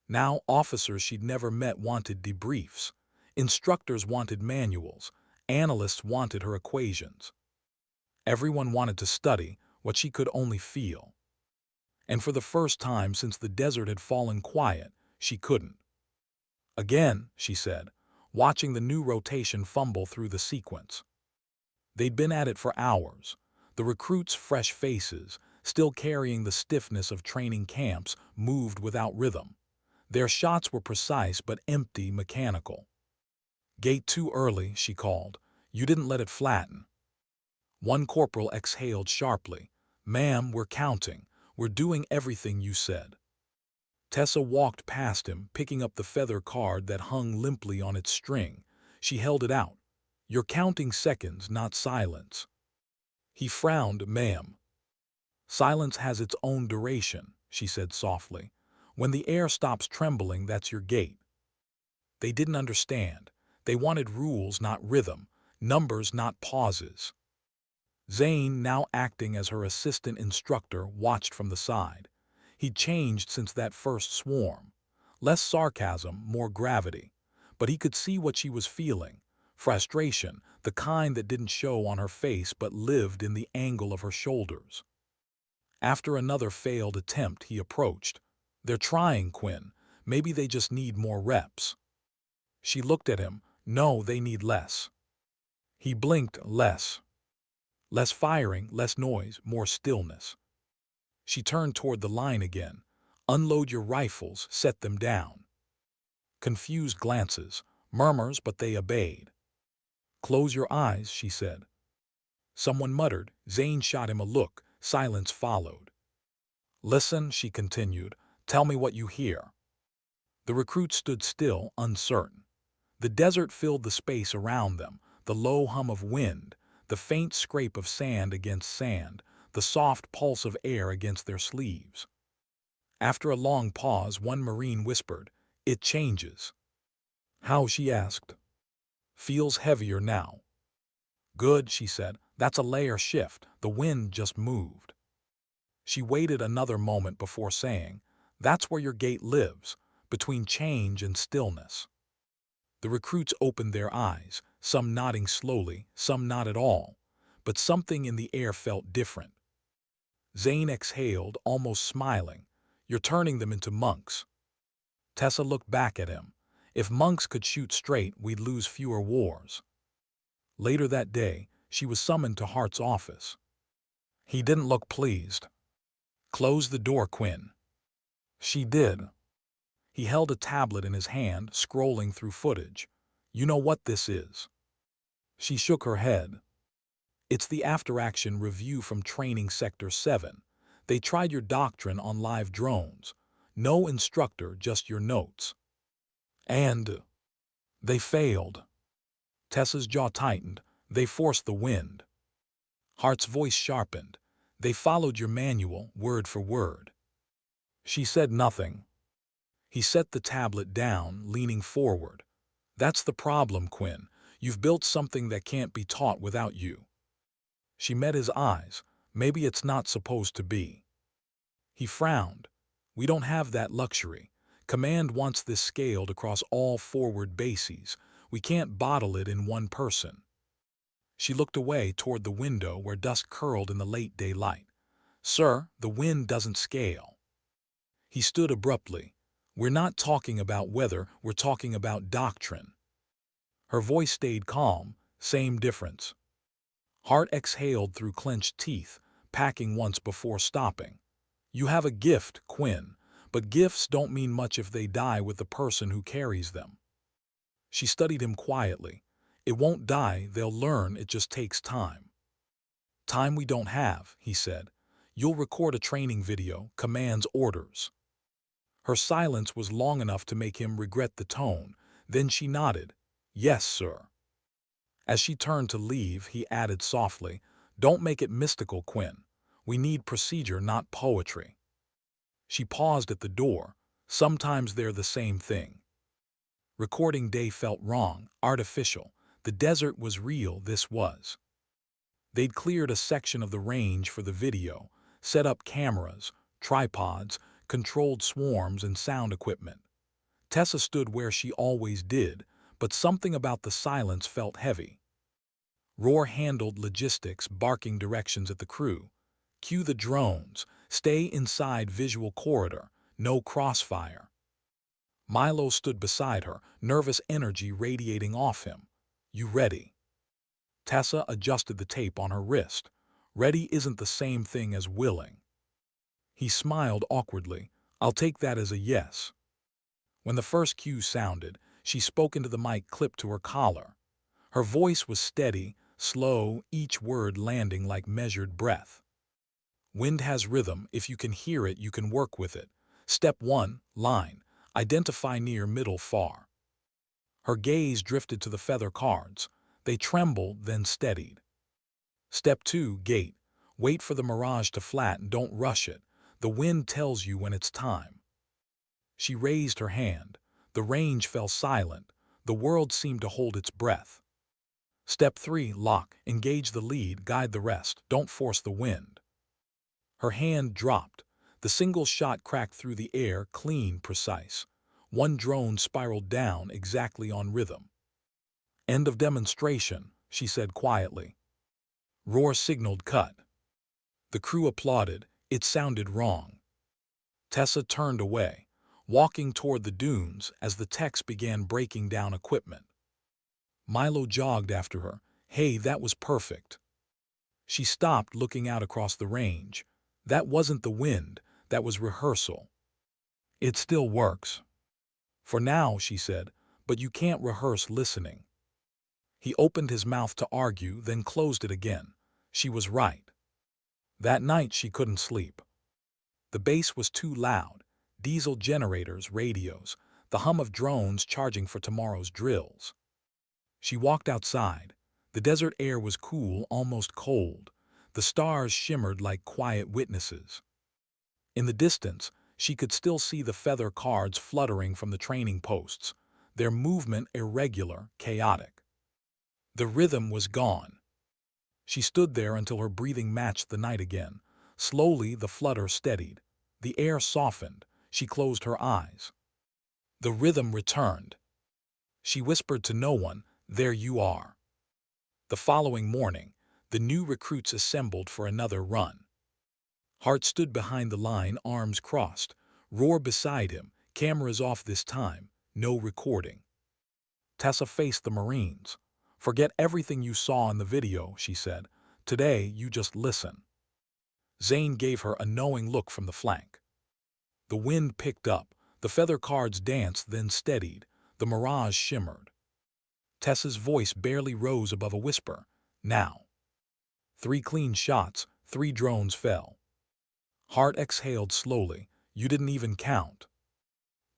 A: Now officers she'd never met wanted debriefs, instructors wanted manuals, analysts wanted her equations. Everyone wanted to study what she could only feel. And for the first time since the desert had fallen quiet, she couldn't. Again, she said, watching the new rotation fumble through the sequence. They'd been at it for hours. The recruits' fresh faces, still carrying the stiffness of training camps, moved without rhythm. Their shots were precise but empty, mechanical. Gate too early, she called. You didn't let it flatten. One corporal exhaled sharply. Ma'am, we're counting. We're doing everything you said. Tessa walked past him, picking up the feather card that hung limply on its string. She held it out. You're counting seconds, not silence. He frowned. Ma'am. Silence has its own duration, she said softly. When the air stops trembling, that's your gate. They didn't understand. They wanted rules, not rhythm, numbers, not pauses. Zane, now acting as her assistant instructor, watched from the side. He'd changed since that first swarm. Less sarcasm, more gravity. But he could see what she was feeling. Frustration, the kind that didn't show on her face but lived in the angle of her shoulders. After another failed attempt, he approached. They're trying, Quinn. Maybe they just need more reps. She looked at him. No, they need less. He blinked. Less. Less firing, less noise, more stillness. She turned toward the line again. Unload your rifles, set them down. Confused glances, murmurs, but they obeyed. Close your eyes, she said. Someone muttered. Zane shot him a look. Silence followed. Listen, she continued. Tell me what you hear. The recruit stood still, uncertain. The desert filled the space around them, the low hum of wind, the faint scrape of sand against sand, the soft pulse of air against their sleeves. After a long pause, one Marine whispered, It changes. How? She asked. Feels heavier now. Good, she said. That's a layer shift. The wind just moved. She waited another moment before saying, That's where your gate lives, between change and stillness. The recruits opened their eyes, some nodding slowly, some not at all, but something in the air felt different. Zane exhaled, almost smiling. You're turning them into monks. Tessa looked back at him. If monks could shoot straight, we'd lose fewer wars. Later that day, she was summoned to Hart's office. He didn't look pleased. Close the door, Quinn. She did. He held a tablet in his hand, scrolling through footage. You know what this is? She shook her head. It's the after-action review from Training Sector 7. They tried your doctrine on live drones. No instructor, just your notes. And they failed. Tessa's jaw tightened. They forced the wind. Hart's voice sharpened. They followed your manual, word for word. She said nothing. He set the tablet down, leaning forward. That's the problem, Quinn. You've built something that can't be taught without you. She met his eyes. Maybe it's not supposed to be. He frowned. We don't have that luxury. Command wants this scaled across all forward bases. We can't bottle it in one person. She looked away toward the window where dusk curled in the late daylight. Sir, the wind doesn't scale. He stood abruptly. We're not talking about weather, we're talking about doctrine. Her voice stayed calm, same difference. Hart exhaled through clenched teeth, packing once before stopping. You have a gift, Quinn, but gifts don't mean much if they die with the person who carries them. She studied him quietly. It won't die, they'll learn, it just takes time. Time we don't have, he said. You'll record a training video, commands, orders. Her silence was long enough to make him regret the tone. Then she nodded. Yes, sir. As she turned to leave, he added softly, Don't make it mystical, Quinn. We need procedure, not poetry. She paused at the door. Sometimes they're the same thing. Recording day felt wrong, artificial. The desert was real, this was. They'd cleared a section of the range for the video, set up cameras, tripods, controlled swarms and sound equipment. Tessa stood where she always did, but something about the silence felt heavy. Roar handled logistics, barking directions at the crew. Cue the drones, stay inside visual corridor, no crossfire. Milo stood beside her, nervous energy radiating off him. You ready? Tessa adjusted the tape on her wrist. Ready isn't the same thing as willing. He smiled awkwardly. I'll take that as a yes. When the first cue sounded, she spoke into the mic clipped to her collar. Her voice was steady, slow, each word landing like measured breath. Wind has rhythm. If you can hear it, you can work with it. Step 1, line. Identify near, middle, far. Her gaze drifted to the feather cards. They trembled, then steadied. Step 2, gate. Wait for the mirage to flatten, don't rush it. The wind tells you when it's time. She raised her hand. The range fell silent. The world seemed to hold its breath. Step 3, lock. Engage the lead, guide the rest. Don't force the wind. Her hand dropped. The single shot cracked through the air, clean, precise. One drone spiraled down, exactly on rhythm. End of demonstration, she said quietly. Roar signaled cut. The crew applauded. It sounded wrong. Tessa turned away, walking toward the dunes as the techs began breaking down equipment. Milo jogged after her. Hey, that was perfect. She stopped, looking out across the range. That wasn't the wind, that was rehearsal. It still works. For now, she said, but you can't rehearse listening. He opened his mouth to argue, then closed it again. She was right. That night she couldn't sleep. The bass was too loud. Diesel generators, radios, the hum of drones charging for tomorrow's drills. She walked outside. The desert air was cool, almost cold. The stars shimmered like quiet witnesses. In the distance, she could still see the feather cards fluttering from the training posts, their movement irregular, chaotic. The rhythm was gone. She stood there until her breathing matched the night again. Slowly, the flutter steadied. The air softened. She closed her eyes. The rhythm returned. She whispered to no one, There you are. The following morning, the new recruits assembled for another run. Hart stood behind the line, arms crossed. Roar beside him, cameras off this time, no recording. Tessa faced the Marines. Forget everything you saw in the video, she said. Today, you just listen. Zane gave her a knowing look from the flank. The wind picked up, the feather cards danced, then steadied, the mirage shimmered. Tessa's voice barely rose above a whisper. Now. 3 clean shots, 3 drones fell. Hart exhaled slowly. You didn't even count.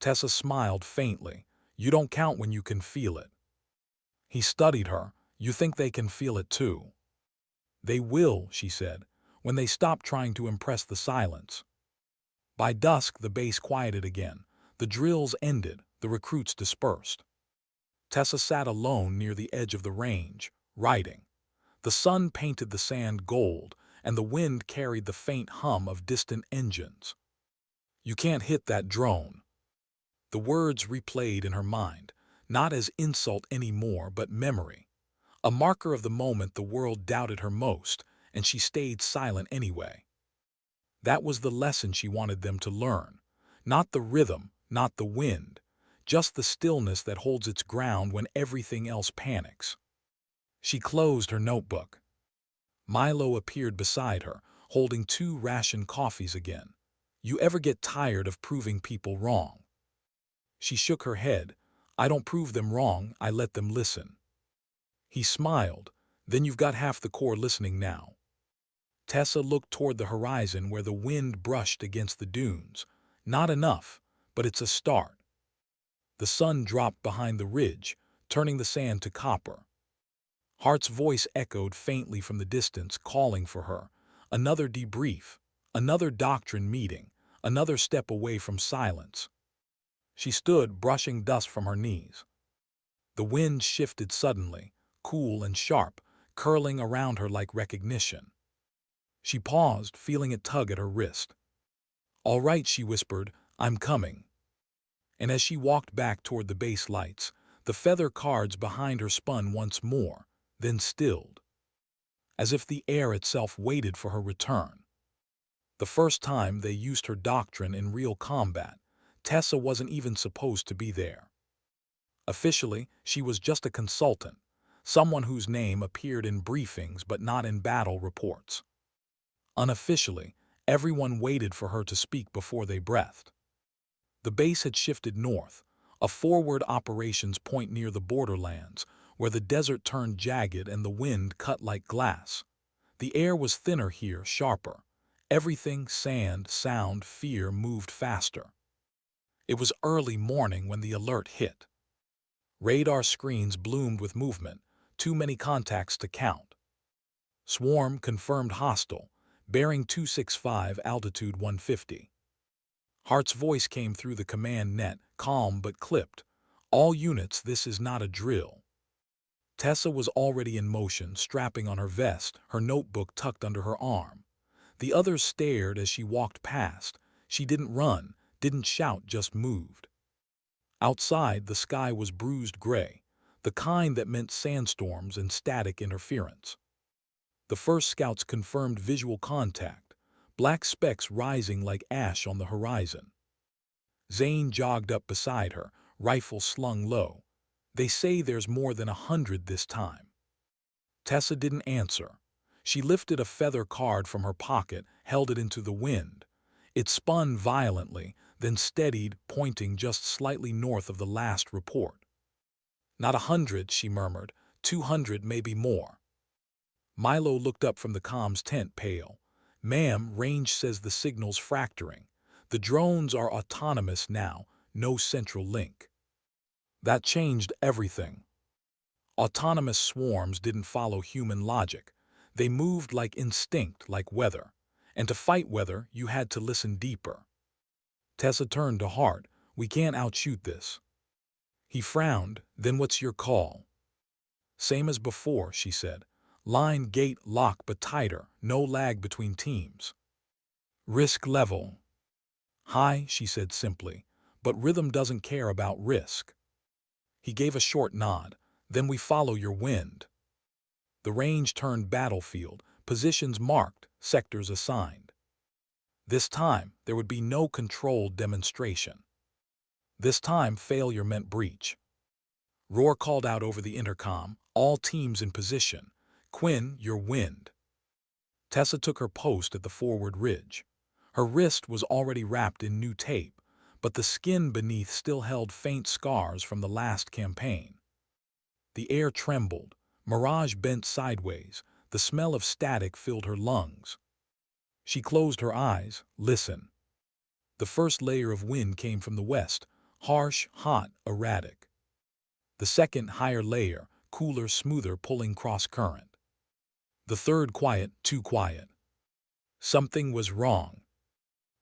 A: Tessa smiled faintly. You don't count when you can feel it. He studied her. You think they can feel it too? They will, she said, when they stop trying to impress the silence. By dusk, the base quieted again. The drills ended, the recruits dispersed. Tessa sat alone near the edge of the range, writing. The sun painted the sand gold, and the wind carried the faint hum of distant engines. You can't hit that drone. The words replayed in her mind, not as insult anymore, but memory. A marker of the moment the world doubted her most, and she stayed silent anyway. That was the lesson she wanted them to learn. Not the rhythm, not the wind, just the stillness that holds its ground when everything else panics. She closed her notebook. Milo appeared beside her, holding 2 ration coffees again. You ever get tired of proving people wrong? She shook her head. I don't prove them wrong, I let them listen. He smiled. Then you've got half the Corps listening now. Tessa looked toward the horizon where the wind brushed against the dunes. Not enough, but it's a start. The sun dropped behind the ridge, turning the sand to copper. Hart's voice echoed faintly from the distance, calling for her. Another debrief, another doctrine meeting, another step away from silence. She stood, brushing dust from her knees. The wind shifted suddenly, cool and sharp, curling around her like recognition. She paused, feeling it tug at her wrist. All right, she whispered, I'm coming. And as she walked back toward the base lights, the feather cards behind her spun once more, then stilled, as if the air itself waited for her return. The first time they used her doctrine in real combat, Tessa wasn't even supposed to be there. Officially, she was just a consultant, someone whose name appeared in briefings but not in battle reports. Unofficially, everyone waited for her to speak before they breathed. The base had shifted north, a forward operations point near the borderlands, where the desert turned jagged and the wind cut like glass. The air was thinner here, sharper. Everything, sand, sound, fear, moved faster. It was early morning when the alert hit. Radar screens bloomed with movement, too many contacts to count. Swarm confirmed hostile, bearing 265, altitude 150. Hart's voice came through the command net, calm but clipped. All units, this is not a drill. Tessa was already in motion, strapping on her vest, her notebook tucked under her arm. The others stared as she walked past. She didn't run, didn't shout, just moved. Outside, the sky was bruised gray, the kind that meant sandstorms and static interference. The first scouts confirmed visual contact, black specks rising like ash on the horizon. Zane jogged up beside her, rifle slung low. They say there's more than 100 this time. Tessa didn't answer. She lifted a feather card from her pocket, held it into the wind. It spun violently, then steadied, pointing just slightly north of the last report. Not 100, she murmured. 200, maybe more. Milo looked up from the comms tent, pale. Ma'am, range says the signal's fracturing. The drones are autonomous now, no central link. That changed everything. Autonomous swarms didn't follow human logic. They moved like instinct, like weather. And to fight weather, you had to listen deeper. Tessa turned to Hart. We can't outshoot this. He frowned. Then what's your call? Same as before, she said. Line, gate, lock, but tighter, no lag between teams. Risk level. High, she said simply, but rhythm doesn't care about risk. He gave a short nod. Then we follow your wind. The range turned battlefield, positions marked, sectors assigned. This time, there would be no controlled demonstration. This time, failure meant breach. Roar called out over the intercom, all teams in position. Quinn, your wind. Tessa took her post at the forward ridge. Her wrist was already wrapped in new tape, but the skin beneath still held faint scars from the last campaign. The air trembled, Mirage bent sideways, the smell of static filled her lungs. She closed her eyes, listen. The first layer of wind came from the west, harsh, hot, erratic. The second, higher layer, cooler, smoother, pulling cross-current. The third, quiet, too quiet. Something was wrong.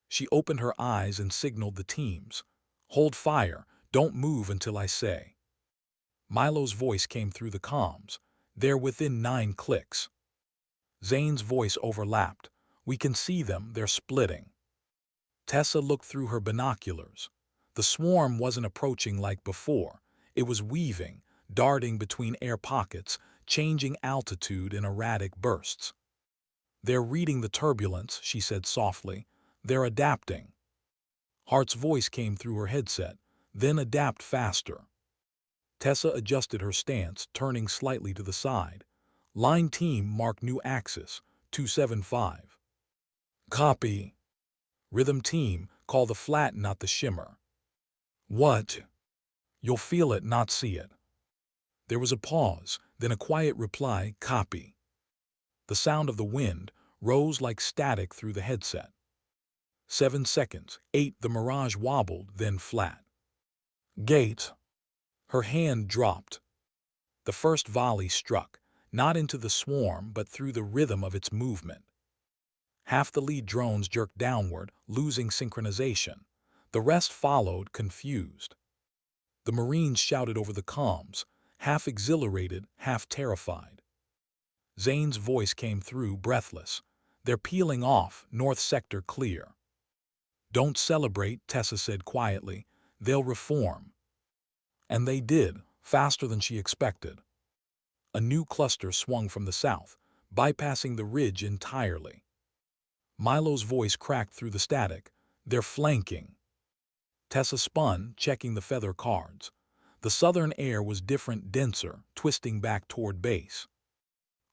A: She opened her eyes and signaled the teams. Hold fire, don't move until I say. Milo's voice came through the comms. They're within 9 clicks. Zane's voice overlapped. We can see them, they're splitting. Tessa looked through her binoculars. The swarm wasn't approaching like before. It was weaving, darting between air pockets, changing altitude in erratic bursts. They're reading the turbulence, she said softly. They're adapting. Hart's voice came through her headset. Then adapt faster. Tessa adjusted her stance, turning slightly to the side. Line team mark new axis, 275. Copy. Rhythm team, call the flat, not the shimmer. What? You'll feel it, not see it. There was a pause, then a quiet reply, copy. The sound of the wind rose like static through the headset. 7 seconds, 8, the Mirage wobbled, then flat. Gate. Her hand dropped. The first volley struck, not into the swarm but through the rhythm of its movement. Half the lead drones jerked downward, losing synchronization. The rest followed, confused. The Marines shouted over the comms, half exhilarated, half terrified. Zane's voice came through, breathless. They're peeling off, North Sector clear. Don't celebrate, Tessa said quietly. They'll reform. And they did, faster than she expected. A new cluster swung from the south, bypassing the ridge entirely. Milo's voice cracked through the static. They're flanking. Tessa spun, checking the feather cards. The southern air was different, denser, twisting back toward base.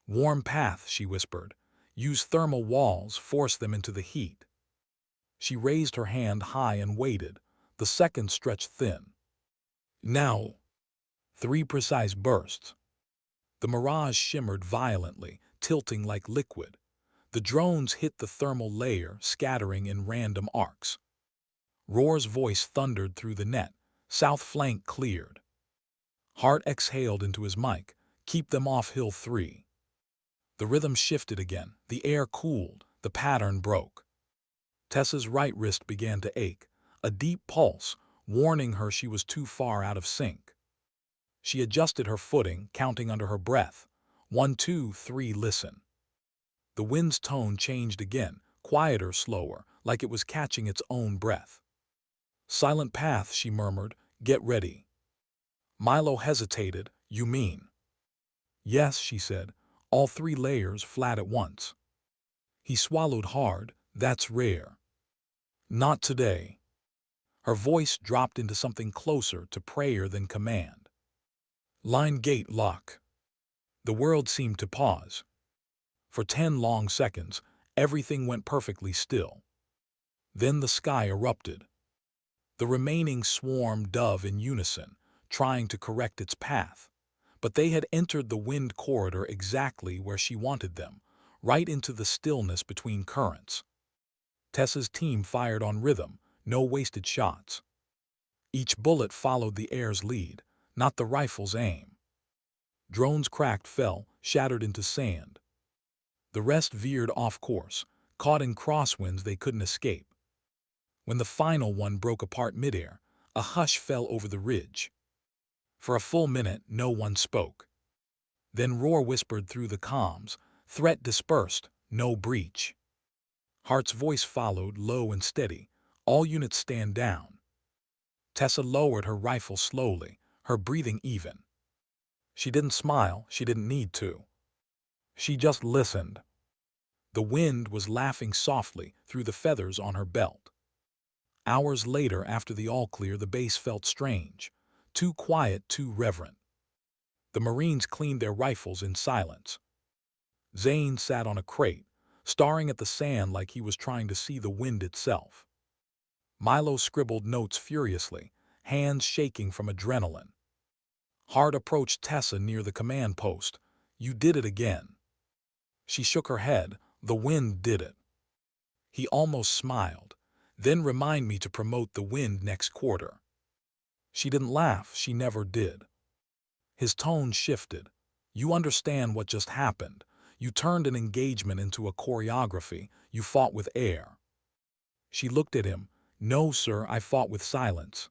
A: Warm path, she whispered. Use thermal walls, force them into the heat. She raised her hand high and waited. The seconds stretched thin. Now. 3 precise bursts. The Mirage shimmered violently, tilting like liquid. The drones hit the thermal layer, scattering in random arcs. Roar's voice thundered through the net. South flank cleared. Hart exhaled into his mic. Keep them off Hill 3. The rhythm shifted again. The air cooled. The pattern broke. Tessa's right wrist began to ache, a deep pulse, warning her she was too far out of sync. She adjusted her footing, counting under her breath. 1, 2, 3, listen. The wind's tone changed again, quieter, slower, like it was catching its own breath. Silent path, she murmured. Get ready. Milo hesitated. You mean? Yes, she said. All 3 layers flat at once. He swallowed hard. That's rare. Not today. Her voice dropped into something closer to prayer than command. Line gate lock. The world seemed to pause. For 10 long seconds, everything went perfectly still. Then the sky erupted. The remaining swarm dove in unison, trying to correct its path. But they had entered the wind corridor exactly where she wanted them, right into the stillness between currents. Tessa's team fired on rhythm, no wasted shots. Each bullet followed the air's lead, not the rifle's aim. Drones cracked, fell, shattered into sand. The rest veered off course, caught in crosswinds they couldn't escape. When the final one broke apart midair, a hush fell over the ridge. For a full minute, no one spoke. Then Roar whispered through the comms, threat dispersed, no breach. Hart's voice followed, low and steady. All units stand down. Tessa lowered her rifle slowly, her breathing even. She didn't smile, she didn't need to. She just listened. The wind was laughing softly through the feathers on her belt. Hours later, after the all-clear, the base felt strange. Too quiet, too reverent. The Marines cleaned their rifles in silence. Zane sat on a crate, staring at the sand like he was trying to see the wind itself. Milo scribbled notes furiously, hands shaking from adrenaline. Hart approached Tessa near the command post. "You did it again." She shook her head. "The wind did it." He almost smiled. "Then remind me to promote the wind next quarter." She didn't laugh. She never did. His tone shifted. "You understand what just happened. You turned an engagement into a choreography. You fought with air." She looked at him. "No, sir, I fought with silence."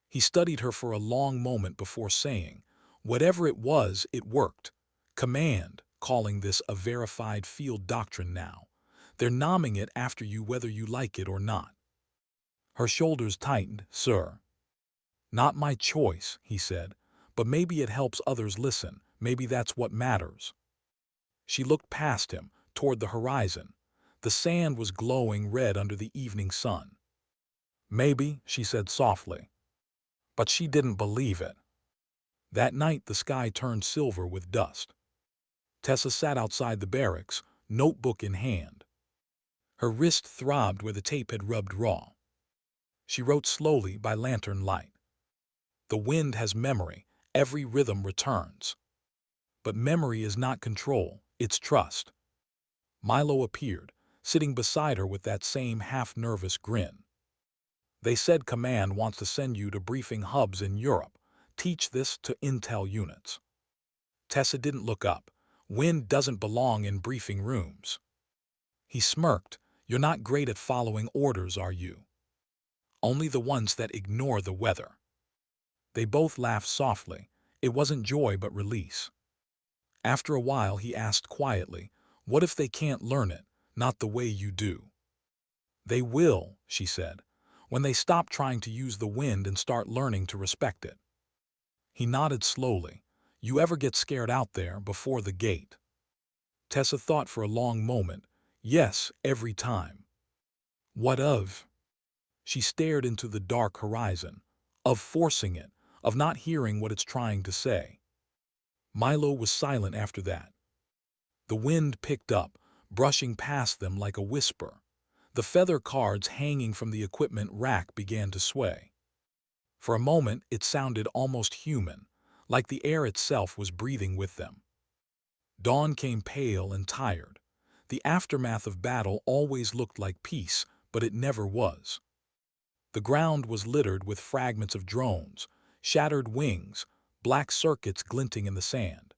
A: He studied her for a long moment before saying, "Whatever it was, it worked. Command, calling this a verified field doctrine now. They're nomming it after you whether you like it or not." Her shoulders tightened. "Sir." "Not my choice," he said, "but maybe it helps others listen. Maybe that's what matters." She looked past him, toward the horizon. The sand was glowing red under the evening sun. "Maybe," she said softly. But she didn't believe it. That night the sky turned silver with dust. Tessa sat outside the barracks, notebook in hand. Her wrist throbbed where the tape had rubbed raw. She wrote slowly by lantern light. "The wind has memory. Every rhythm returns. But memory is not control, it's trust." Milo appeared, sitting beside her with that same half-nervous grin. "They said Command wants to send you to briefing hubs in Europe. Teach this to intel units." Tessa didn't look up. "Wind doesn't belong in briefing rooms." He smirked. "You're not great at following orders, are you?" "Only the ones that ignore the weather." They both laughed softly. It wasn't joy but release. After a while he asked quietly, "What if they can't learn it, not the way you do?" "They will," she said, "when they stop trying to use the wind and start learning to respect it." He nodded slowly. "You ever get scared out there before the gate?" Tessa thought for a long moment. "Yes, every time." "What of?" She stared into the dark horizon. "Of forcing it, of not hearing what it's trying to say." Milo was silent after that. The wind picked up, brushing past them like a whisper. The feather cards hanging from the equipment rack began to sway. For a moment it sounded almost human, like the air itself was breathing with them. Dawn came pale and tired. The aftermath of battle always looked like peace, but it never was. The ground was littered with fragments of drones, shattered wings, black circuits glinting in the sand.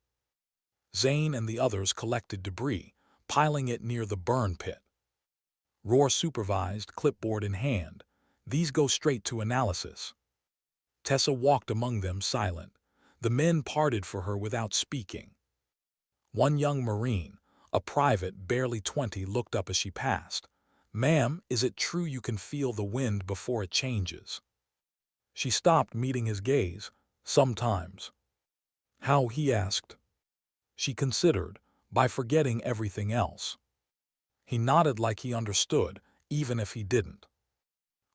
A: Zane and the others collected debris, piling it near the burn pit. Roar supervised, clipboard in hand. "These go straight to analysis." Tessa walked among them silent. The men parted for her without speaking. One young Marine, a private barely 20, looked up as she passed. "Ma'am, is it true you can feel the wind before it changes?" She stopped, meeting his gaze. "Sometimes." "How?" he asked. She considered, "By forgetting everything else." He nodded like he understood, even if he didn't.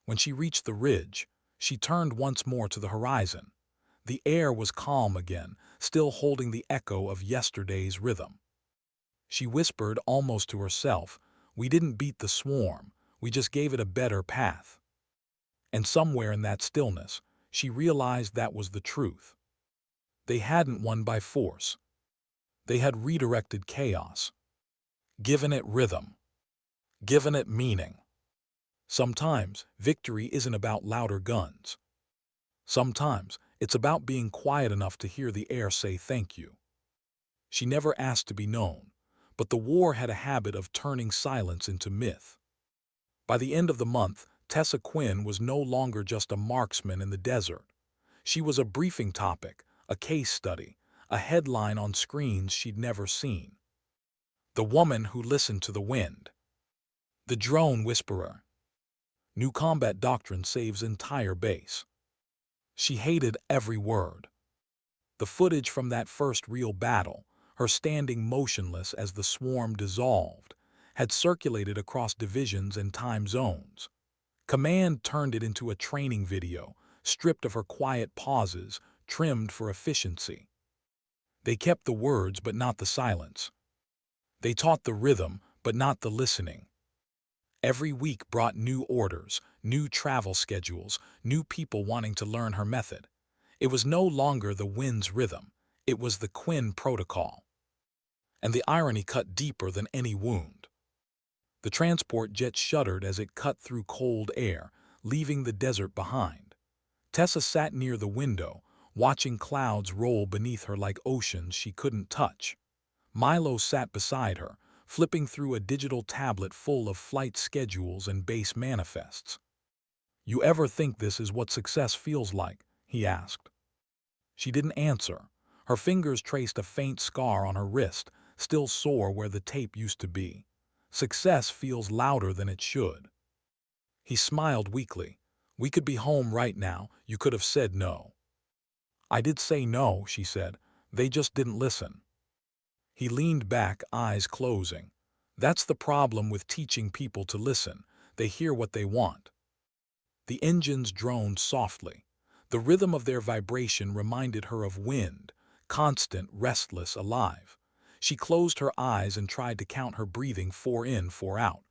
A: When she reached the ridge, she turned once more to the horizon. The air was calm again, still holding the echo of yesterday's rhythm. She whispered almost to herself, "We didn't beat the swarm, we just gave it a better path." And somewhere in that stillness, she realized that was the truth. They hadn't won by force. They had redirected chaos, given it rhythm, given it meaning. Sometimes victory isn't about louder guns. Sometimes it's about being quiet enough to hear the air say thank you. She never asked to be known, but the war had a habit of turning silence into myth. By the end of the month, Tessa Quinn was no longer just a marksman in the desert. She was a briefing topic, a case study, a headline on screens she'd never seen. The woman who listened to the wind. The drone whisperer. New combat doctrine saves entire base. She hated every word. The footage from that first real battle, her standing motionless as the swarm dissolved, had circulated across divisions and time zones. Command turned it into a training video, stripped of her quiet pauses, trimmed for efficiency. They kept the words but not the silence. They taught the rhythm, but not the listening. Every week brought new orders, new travel schedules, new people wanting to learn her method. It was no longer the wind's rhythm. It was the Quinn protocol. And the irony cut deeper than any wound. The transport jet shuddered as it cut through cold air, leaving the desert behind. Tessa sat near the window, watching clouds roll beneath her like oceans she couldn't touch. Milo sat beside her, flipping through a digital tablet full of flight schedules and base manifests. "You ever think this is what success feels like?" he asked. She didn't answer. Her fingers traced a faint scar on her wrist, still sore where the tape used to be. Success feels louder than it should. He smiled weakly. "We could be home right now. You could have said no." "I did say no," she said. "They just didn't listen." He leaned back, eyes closing. "That's the problem with teaching people to listen. They hear what they want." The engines droned softly. The rhythm of their vibration reminded her of wind, constant, restless, alive. She closed her eyes and tried to count her breathing 4 in, 4 out.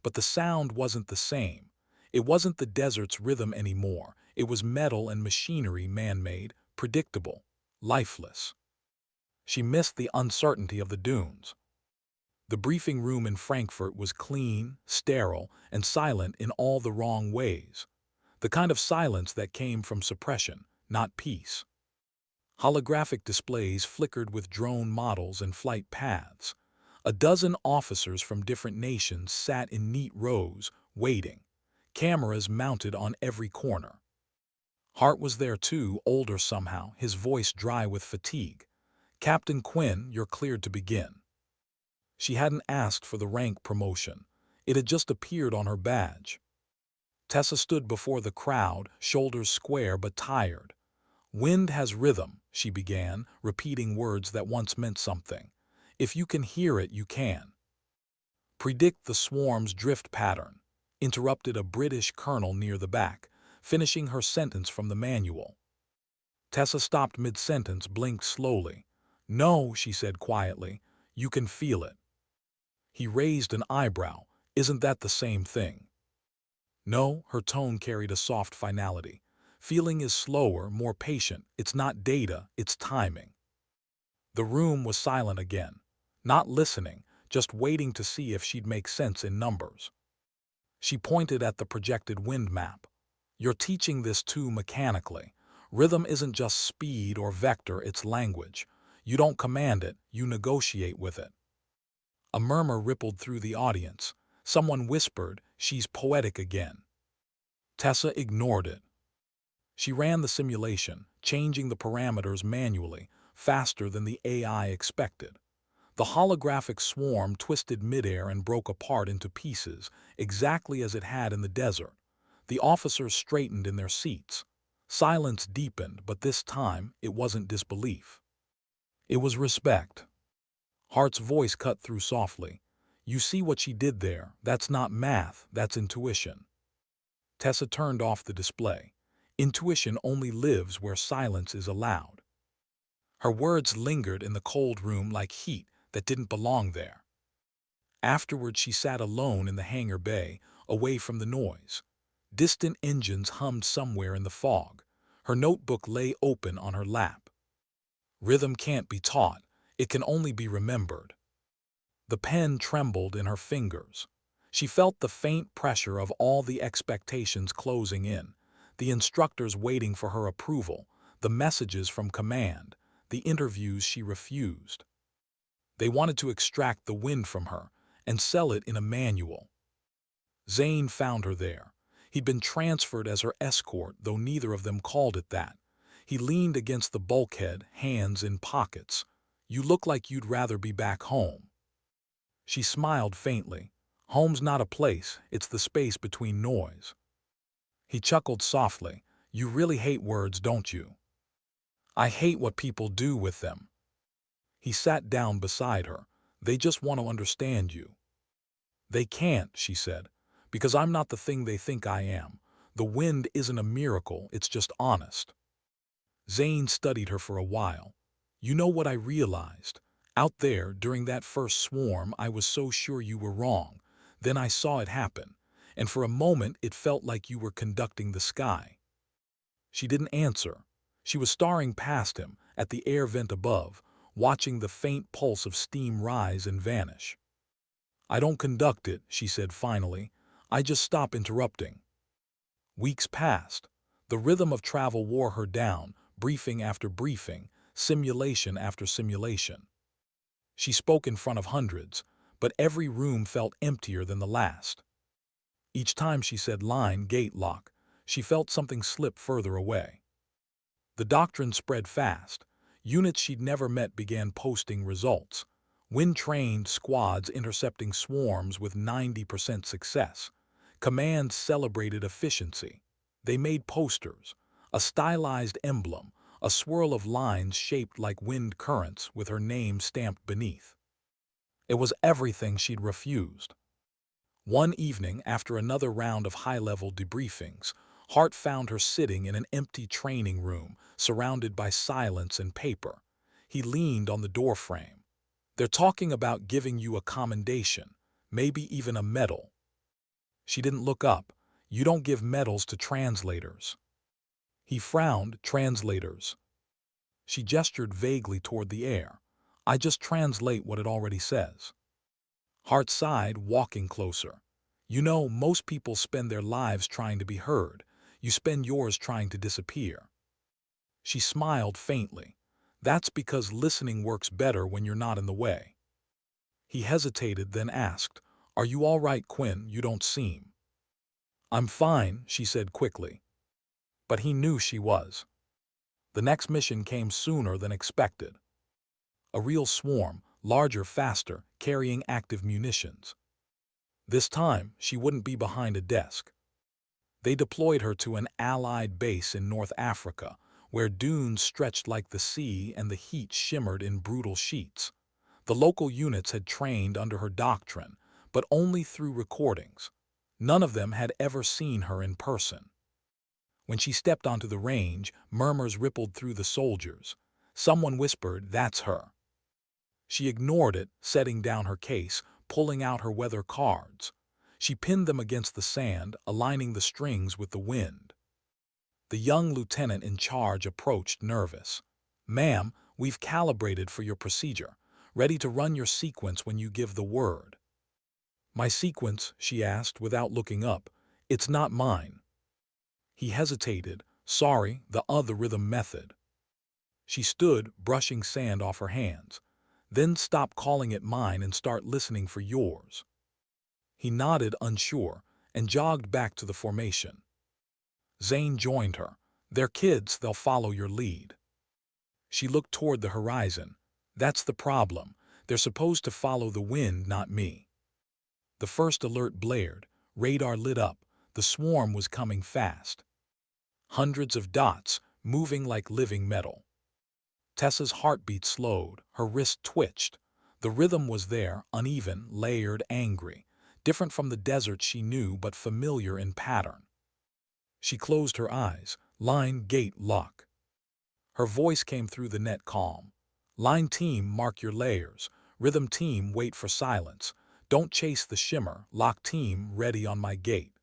A: But the sound wasn't the same. It wasn't the desert's rhythm anymore. It was metal and machinery, man-made, predictable, lifeless. She missed the uncertainty of the dunes. The briefing room in Frankfurt was clean, sterile, and silent in all the wrong ways. The kind of silence that came from suppression, not peace. Holographic displays flickered with drone models and flight paths. A dozen officers from different nations sat in neat rows, waiting. Cameras mounted on every corner. Hart was there too, older somehow, his voice dry with fatigue. "Captain Quinn, you're cleared to begin." She hadn't asked for the rank promotion. It had just appeared on her badge. Tessa stood before the crowd, shoulders square but tired. "Wind has rhythm," she began, repeating words that once meant something. "If you can hear it, you can." "Predict the swarm's drift pattern," interrupted a British colonel near the back, finishing her sentence from the manual. Tessa stopped mid-sentence, blinked slowly. "No," she said quietly, "you can feel it." He raised an eyebrow. "Isn't that the same thing?" "No," her tone carried a soft finality. "Feeling is slower, more patient. It's not data, it's timing." The room was silent again. Not listening, just waiting to see if she'd make sense in numbers. She pointed at the projected wind map. "You're teaching this too mechanically. Rhythm isn't just speed or vector, it's language. You don't command it, you negotiate with it." A murmur rippled through the audience. Someone whispered, "She's poetic again." Tessa ignored it. She ran the simulation, changing the parameters manually, faster than the AI expected. The holographic swarm twisted midair and broke apart into pieces, exactly as it had in the desert. The officers straightened in their seats. Silence deepened, but this time it wasn't disbelief. It was respect. Hart's voice cut through softly. "You see what she did there? That's not math, that's intuition." Tessa turned off the display. Intuition only lives where silence is allowed. Her words lingered in the cold room like heat that didn't belong there. Afterward, she sat alone in the hangar bay, away from the noise. Distant engines hummed somewhere in the fog. Her notebook lay open on her lap. Rhythm can't be taught, it can only be remembered. The pen trembled in her fingers. She felt the faint pressure of all the expectations closing in, the instructors waiting for her approval, the messages from command, the interviews she refused. They wanted to extract the wind from her and sell it in a manual. Zane found her there. He'd been transferred as her escort, though neither of them called it that. He leaned against the bulkhead, hands in pockets. "You look like you'd rather be back home." She smiled faintly. "Home's not a place, it's the space between noise." He chuckled softly. "You really hate words, don't you?" "I hate what people do with them." He sat down beside her. "They just want to understand you." "They can't," she said, "because I'm not the thing they think I am. The wind isn't a miracle, it's just honest." Zane studied her for a while. "You know what I realized? Out there, during that first swarm, I was so sure you were wrong. Then I saw it happen, and for a moment it felt like you were conducting the sky." She didn't answer. She was staring past him, at the air vent above, watching the faint pulse of steam rise and vanish. "I don't conduct it," she said finally. "I just stop interrupting." Weeks passed. The rhythm of travel wore her down, briefing after briefing, simulation after simulation. She spoke in front of hundreds, but every room felt emptier than the last. Each time she said line, gate, lock, she felt something slip further away. The doctrine spread fast. Units she'd never met began posting results. Wind-trained squads intercepting swarms with 90% success. Commands celebrated efficiency. They made posters, a stylized emblem, a swirl of lines shaped like wind currents with her name stamped beneath. It was everything she'd refused. One evening, after another round of high-level debriefings, Hart found her sitting in an empty training room, surrounded by silence and paper. He leaned on the doorframe. "They're talking about giving you a commendation, maybe even a medal." She didn't look up. "You don't give medals to translators." He frowned. "Translators." She gestured vaguely toward the air. "I just translate what it already says." Hart sighed, walking closer. "You know, most people spend their lives trying to be heard. You spend yours trying to disappear." She smiled faintly. "That's because listening works better when you're not in the way." He hesitated, then asked, "Are you all right, Quinn? You don't seem." "I'm fine," she said quickly. But he knew she was. The next mission came sooner than expected. A real swarm, larger, faster, carrying active munitions. This time, she wouldn't be behind a desk. They deployed her to an Allied base in North Africa, where dunes stretched like the sea and the heat shimmered in brutal sheets. The local units had trained under her doctrine, but only through recordings. None of them had ever seen her in person. When she stepped onto the range, murmurs rippled through the soldiers. Someone whispered, "That's her." She ignored it, setting down her case, pulling out her weather cards. She pinned them against the sand, aligning the strings with the wind. The young lieutenant in charge approached, nervous. "Ma'am, we've calibrated for your procedure, ready to run your sequence when you give the word." "My sequence?" she asked without looking up. "It's not mine." He hesitated. "Sorry, the rhythm method." She stood, brushing sand off her hands. "Then stop calling it mine and start listening for yours." He nodded, unsure, and jogged back to the formation. Zane joined her. "They're kids, they'll follow your lead." She looked toward the horizon. "That's the problem. They're supposed to follow the wind, not me." The first alert blared. Radar lit up. The swarm was coming fast. Hundreds of dots, moving like living metal. Tessa's heartbeat slowed. Her wrist twitched. The rhythm was there, uneven, layered, angry. Different from the desert she knew, but familiar in pattern. She closed her eyes. "Line, gate, lock." Her voice came through the net calm. "Line team, mark your layers. Rhythm team, wait for silence. Don't chase the shimmer. Lock team, ready on my gate."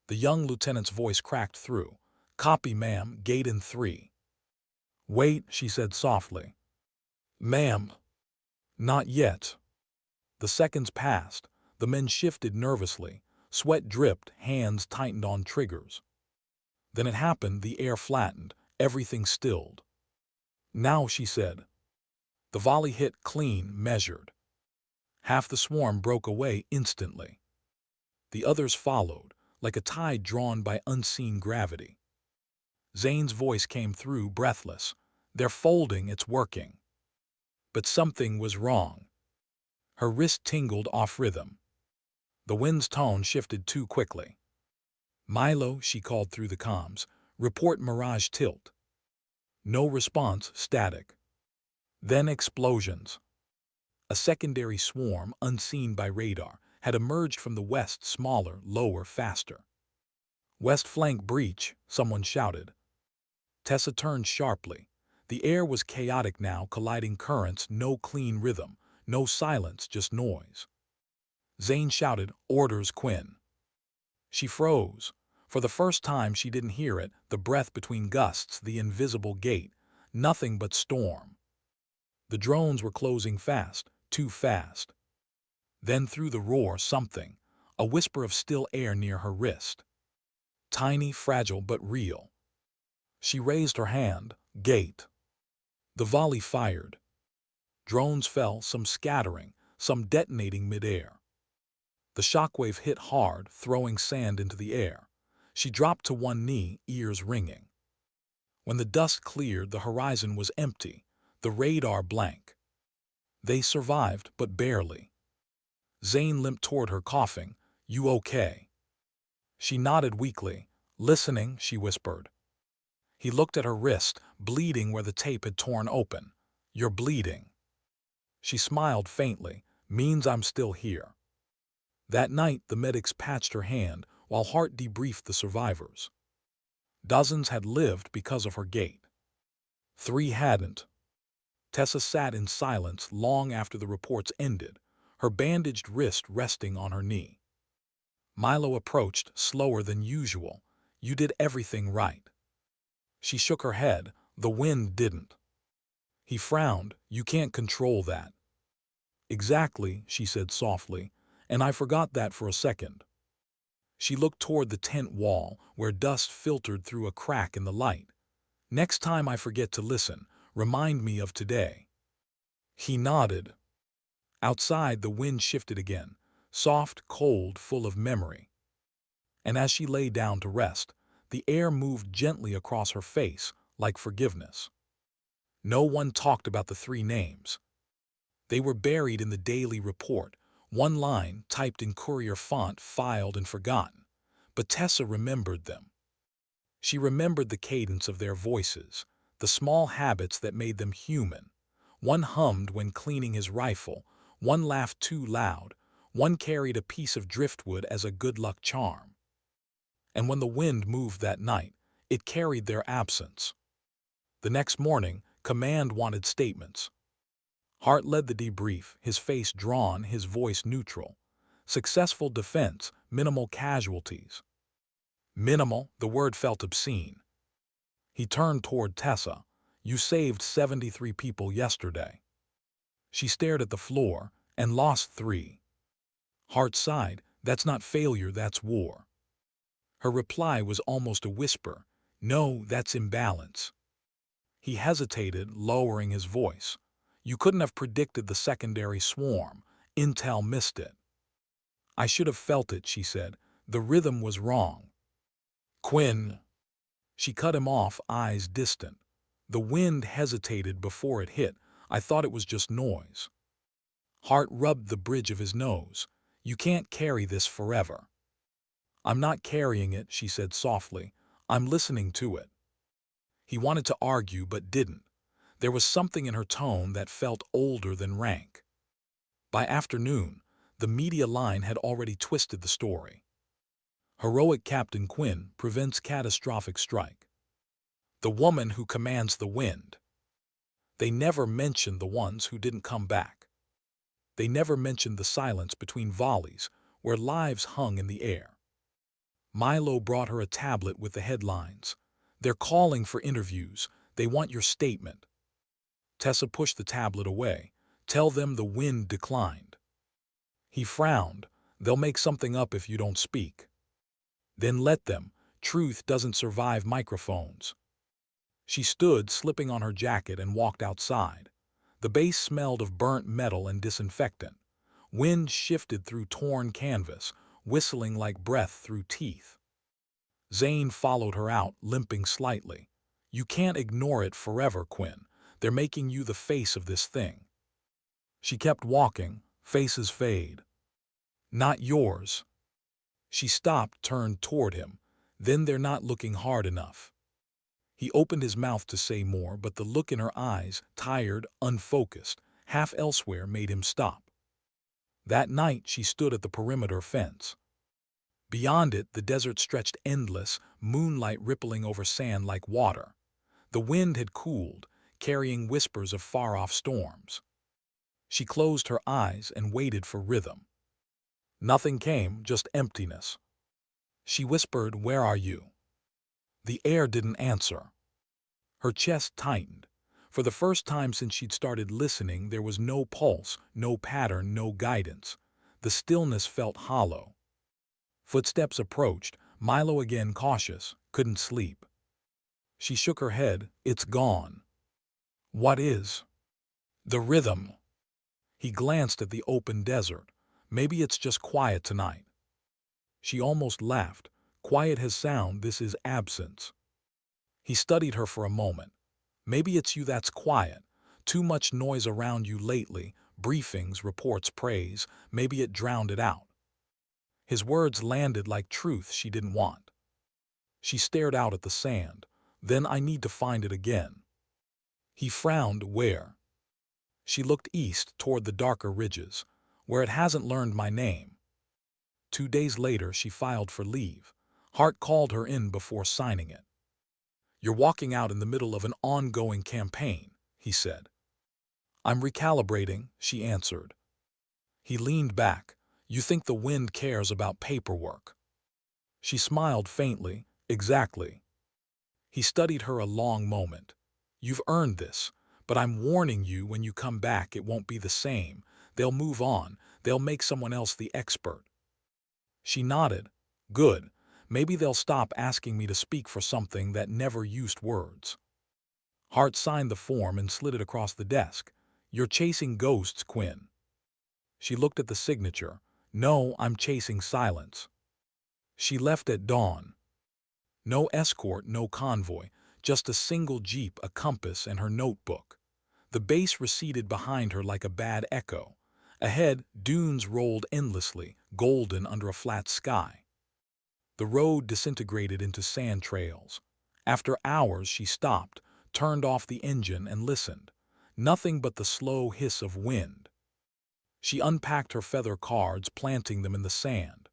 A: The young lieutenant's voice cracked through. "Copy, ma'am, gate in 3. "Wait," she said softly. "Ma'am." "Not yet." The seconds passed. The men shifted nervously. Sweat dripped, hands tightened on triggers. Then it happened, the air flattened, everything stilled. "Now," she said. The volley hit clean, measured. Half the swarm broke away instantly. The others followed, like a tide drawn by unseen gravity. Zane's voice came through, breathless. "They're folding, it's working." But something was wrong. Her wrist tingled off rhythm. The wind's tone shifted too quickly. "Milo," she called through the comms, "report mirage tilt." No response, static. Then explosions. A secondary swarm, unseen by radar, had emerged from the west, smaller, lower, faster. "West flank breach," someone shouted. Tessa turned sharply. The air was chaotic now, colliding currents, no clean rhythm, no silence, just noise. Zane shouted, "Orders, Quinn." She froze. For the first time she didn't hear it, the breath between gusts, the invisible gate, nothing but storm. The drones were closing fast, too fast. Then through the roar, something, a whisper of still air near her wrist. Tiny, fragile, but real. She raised her hand. Gate. The volley fired. Drones fell, some scattering, some detonating midair. The shockwave hit hard, throwing sand into the air. She dropped to one knee, ears ringing. When the dust cleared, the horizon was empty, the radar blank. They survived, but barely. Zane limped toward her, coughing. "You okay?" She nodded weakly. "Listening," she whispered. He looked at her wrist, bleeding where the tape had torn open. "You're bleeding." She smiled faintly. "Means I'm still here." That night, the medics patched her hand, while Hart debriefed the survivors. Dozens had lived because of her gait. 3 hadn't. Tessa sat in silence long after the reports ended, her bandaged wrist resting on her knee. Milo approached, slower than usual. "You did everything right." She shook her head. "The wind didn't." He frowned. "You can't control that." "Exactly," she said softly, "and I forgot that for a second." She looked toward the tent wall, where dust filtered through a crack in the light. "Next time I forget to listen, remind me of today." He nodded. Outside, the wind shifted again, soft, cold, full of memory. And as she lay down to rest, the air moved gently across her face, like forgiveness. No one talked about the 3 names. They were buried in the daily report, one line, typed in courier font, filed and forgotten. But Tessa remembered them. She remembered the cadence of their voices, the small habits that made them human. One hummed when cleaning his rifle, one laughed too loud, one carried a piece of driftwood as a good luck charm. And when the wind moved that night, it carried their absence. The next morning, command wanted statements. Hart led the debrief, his face drawn, his voice neutral. Successful defense, minimal casualties. Minimal, the word felt obscene. He turned toward Tessa. "You saved 73 people yesterday." She stared at the floor. "And lost 3. Hart sighed. "That's not failure, that's war." Her reply was almost a whisper. "No, that's imbalance." He hesitated, lowering his voice. "You couldn't have predicted the secondary swarm. Intel missed it." "I should have felt it," she said. "The rhythm was wrong." "Quinn." She cut him off, eyes distant. "The wind hesitated before it hit. I thought it was just noise." Hart rubbed the bridge of his nose. "You can't carry this forever." "I'm not carrying it," she said softly. "I'm listening to it." He wanted to argue but didn't. There was something in her tone that felt older than rank. By afternoon, the media line had already twisted the story. "Heroic Captain Quinn prevents catastrophic strike." "The woman who commands the wind." They never mentioned the ones who didn't come back. They never mentioned the silence between volleys, where lives hung in the air. Milo brought her a tablet with the headlines. "They're calling for interviews. They want your statement." Tessa pushed the tablet away. "Tell them the wind declined." He frowned. "They'll make something up if you don't speak." "Then let them. Truth doesn't survive microphones." She stood, slipping on her jacket, and walked outside. The base smelled of burnt metal and disinfectant. Wind shifted through torn canvas, whistling like breath through teeth. Zane followed her out, limping slightly. "You can't ignore it forever, Quinn. They're making you the face of this thing." She kept walking. "Faces fade." "Not yours." She stopped, turned toward him. "Then they're not looking hard enough." He opened his mouth to say more, but the look in her eyes, tired, unfocused, half elsewhere, made him stop. That night she stood at the perimeter fence. Beyond it, the desert stretched endless, moonlight rippling over sand like water. The wind had cooled, carrying whispers of far-off storms. She closed her eyes and waited for rhythm. Nothing came, just emptiness. She whispered, "Where are you?" The air didn't answer. Her chest tightened. For the first time since she'd started listening, there was no pulse, no pattern, no guidance. The stillness felt hollow. Footsteps approached, Milo again cautious, couldn't sleep. She shook her head. "It's gone." "What is?" "The rhythm." He glanced at the open desert. "Maybe it's just quiet tonight." She almost laughed. "Quiet has sound, this is absence." He studied her for a moment. "Maybe it's you that's quiet. Too much noise around you lately, briefings, reports, praise. Maybe it drowned it out." His words landed like truth she didn't want. She stared out at the sand. "Then I need to find it again." He frowned. "Where?" She looked east toward the darker ridges. "Where it hasn't learned my name." 2 days later she filed for leave. Hart called her in before signing it. "You're walking out in the middle of an ongoing campaign," he said. "I'm recalibrating," she answered. He leaned back. "You think the wind cares about paperwork?" She smiled faintly. "Exactly." He studied her a long moment. "You've earned this, but I'm warning you, when you come back it won't be the same. They'll move on. They'll make someone else the expert." She nodded. "Good. Maybe they'll stop asking me to speak for something that never used words." Hart signed the form and slid it across the desk. "You're chasing ghosts, Quinn." She looked at the signature. "No, I'm chasing silence." She left at dawn. No escort, no convoy, just a single jeep, a compass, and her notebook. The base receded behind her like a bad echo. Ahead, dunes rolled endlessly, golden under a flat sky. The road disintegrated into sand trails. After hours she stopped, turned off the engine and listened. Nothing but the slow hiss of wind. She unpacked her feather cards, planting them in the sand.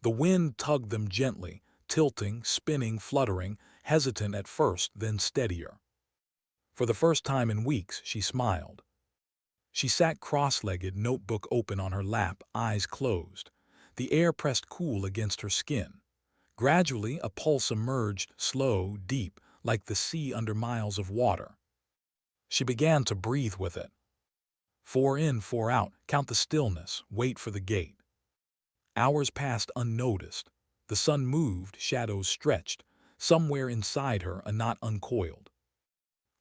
A: The wind tugged them gently, tilting, spinning, fluttering, hesitant at first, then steadier. For the first time in weeks she smiled. She sat cross-legged, notebook open on her lap, eyes closed. The air pressed cool against her skin. Gradually a pulse emerged, slow, deep, like the sea under miles of water. She began to breathe with it. 4 in, 4 out, count the stillness, wait for the gate. Hours passed unnoticed. The sun moved, shadows stretched. Somewhere inside her a knot uncoiled.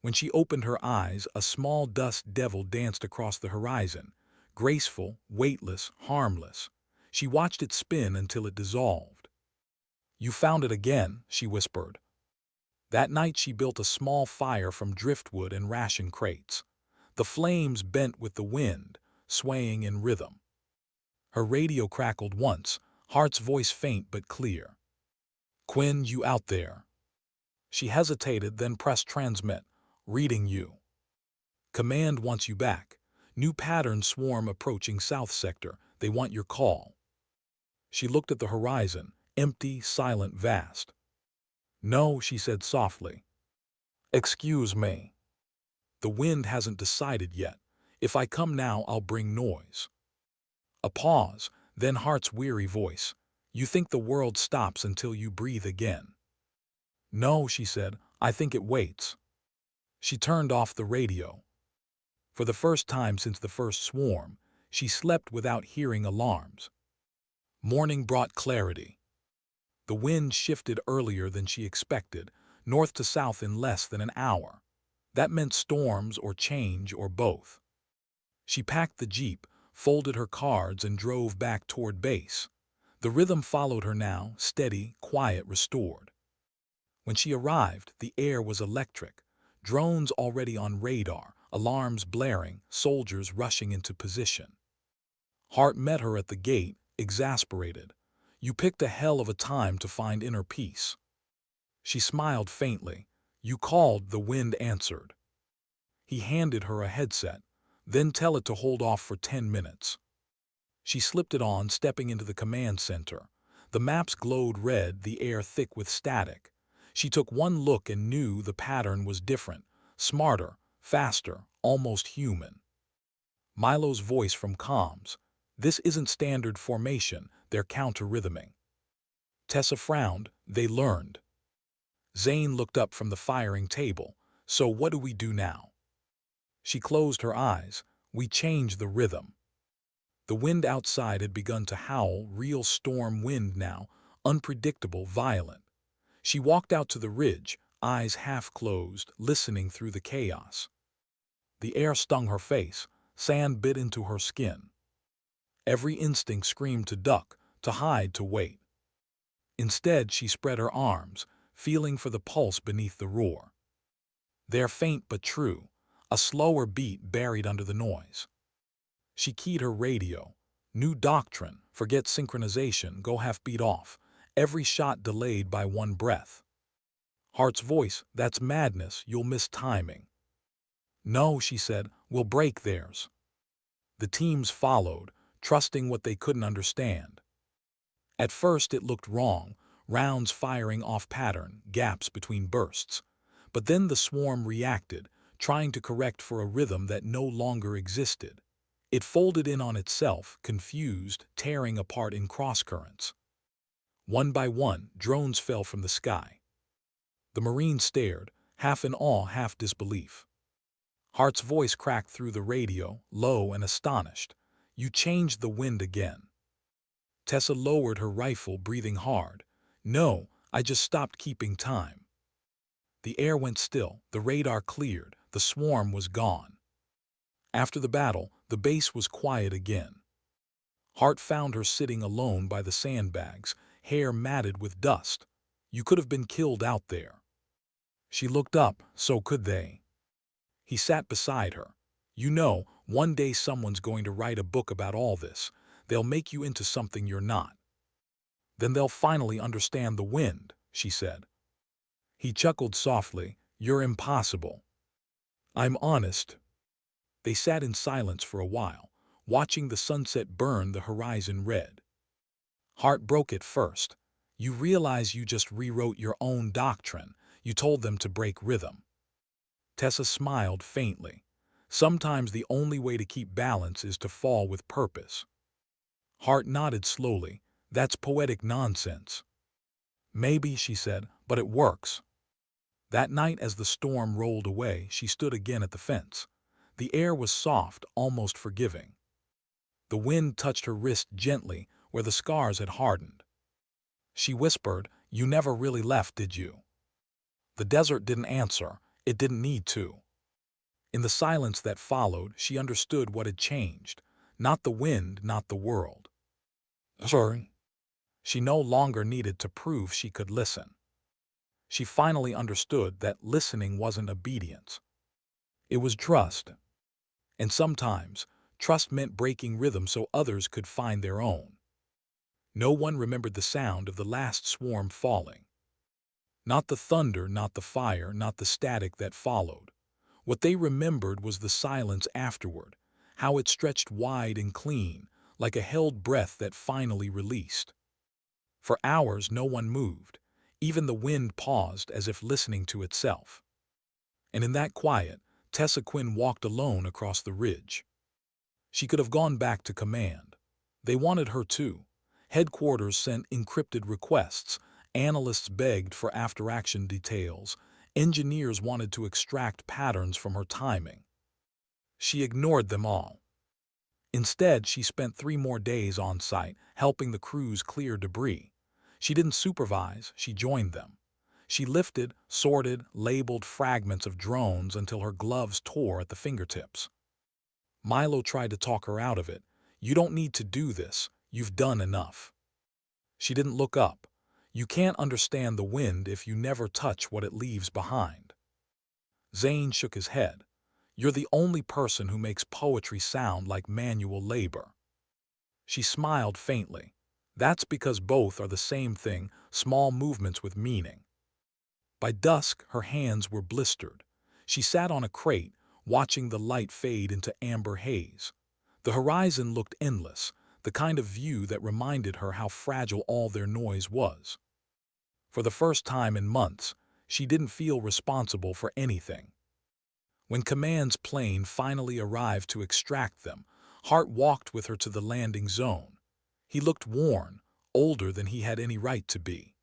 A: When she opened her eyes, a small dust devil danced across the horizon, graceful, weightless, harmless. She watched it spin until it dissolved. "You found it again," she whispered. That night she built a small fire from driftwood and ration crates. The flames bent with the wind, swaying in rhythm. Her radio crackled once, Hart's voice faint but clear. "Quinn, you out there?" She hesitated, then pressed transmit. "Reading you. Command wants you back. New pattern swarm approaching South Sector. They want your call." She looked at the horizon, empty, silent, vast. "No," she said softly. "Excuse me. The wind hasn't decided yet. If I come now, I'll bring noise." A pause, then Hart's weary voice. "You think the world stops until you breathe again?" "No," she said. "I think it waits." She turned off the radio. For the first time since the first swarm, she slept without hearing alarms. Morning brought clarity. The wind shifted earlier than she expected, north to south in less than an hour. That meant storms or change or both. She packed the jeep, folded her cards, and drove back toward base. The rhythm followed her now, steady, quiet, restored. When she arrived, the air was electric. Drones already on radar, alarms blaring, soldiers rushing into position. Hart met her at the gate, exasperated. "You picked a hell of a time to find inner peace." She smiled faintly. "You called, the wind answered." He handed her a headset. "Then tell it to hold off for 10 minutes. She slipped it on, stepping into the command center. The maps glowed red, the air thick with static. She took one look and knew the pattern was different, smarter, faster, almost human. Milo's voice from comms. This isn't standard formation, they're counter-rhythming. Tessa frowned. They learned. Zane looked up from the firing table. So what do we do now? She closed her eyes. We change the rhythm. The wind outside had begun to howl, real storm wind now, unpredictable, violent. She walked out to the ridge, eyes half closed, listening through the chaos. The air stung her face, sand bit into her skin. Every instinct screamed to duck, to hide, to wait. Instead, she spread her arms, feeling for the pulse beneath the roar. They're faint but true, a slower beat buried under the noise. She keyed her radio. New doctrine, forget synchronization, go half beat off. Every shot delayed by one breath. Hart's voice, that's madness, you'll miss timing. No, she said, we'll break theirs. The teams followed, trusting what they couldn't understand. At first it looked wrong, rounds firing off pattern, gaps between bursts. But then the swarm reacted, trying to correct for a rhythm that no longer existed. It folded in on itself, confused, tearing apart in crosscurrents. One by one, drones fell from the sky. The Marine stared, half in awe, half disbelief. Hart's voice cracked through the radio, low and astonished. You changed the wind again. Tessa lowered her rifle, breathing hard. No, I just stopped keeping time. The air went still, the radar cleared, the swarm was gone. After the battle, the base was quiet again. Hart found her sitting alone by the sandbags, hair matted with dust. You could have been killed out there. She looked up, so could they. He sat beside her. You know, one day someone's going to write a book about all this. They'll make you into something you're not. Then they'll finally understand the wind, she said. He chuckled softly. You're impossible. I'm honest. They sat in silence for a while, watching the sunset burn the horizon red. Hart broke it first. You realize you just rewrote your own doctrine. You told them to break rhythm. Tessa smiled faintly. Sometimes the only way to keep balance is to fall with purpose. Hart nodded slowly. That's poetic nonsense. Maybe, she said, but it works. That night as the storm rolled away, she stood again at the fence. The air was soft, almost forgiving. The wind touched her wrist gently where the scars had hardened. She whispered, You never really left, did you? The desert didn't answer. It didn't need to. In the silence that followed, she understood what had changed. Not the wind, not the world. Sorry. She no longer needed to prove she could listen. She finally understood that listening wasn't obedience. It was trust. And sometimes, trust meant breaking rhythm so others could find their own. No one remembered the sound of the last swarm falling. Not the thunder, not the fire, not the static that followed. What they remembered was the silence afterward, how it stretched wide and clean, like a held breath that finally released. For hours no one moved. Even the wind paused as if listening to itself. And in that quiet, Tessa Quinn walked alone across the ridge. She could have gone back to command. They wanted her to. Headquarters sent encrypted requests. Analysts begged for after-action details. Engineers wanted to extract patterns from her timing. She ignored them all. Instead, she spent 3 more days on site, helping the crews clear debris. She didn't supervise, she joined them. She lifted, sorted, labeled fragments of drones until her gloves tore at the fingertips. Milo tried to talk her out of it. You don't need to do this. You've done enough. She didn't look up. You can't understand the wind if you never touch what it leaves behind. Zane shook his head. You're the only person who makes poetry sound like manual labor. She smiled faintly. That's because both are the same thing, small movements with meaning. By dusk, her hands were blistered. She sat on a crate, watching the light fade into amber haze. The horizon looked endless, the kind of view that reminded her how fragile all their noise was. For the first time in months, she didn't feel responsible for anything. When Command's plane finally arrived to extract them, Hart walked with her to the landing zone. He looked worn, older than he had any right to be.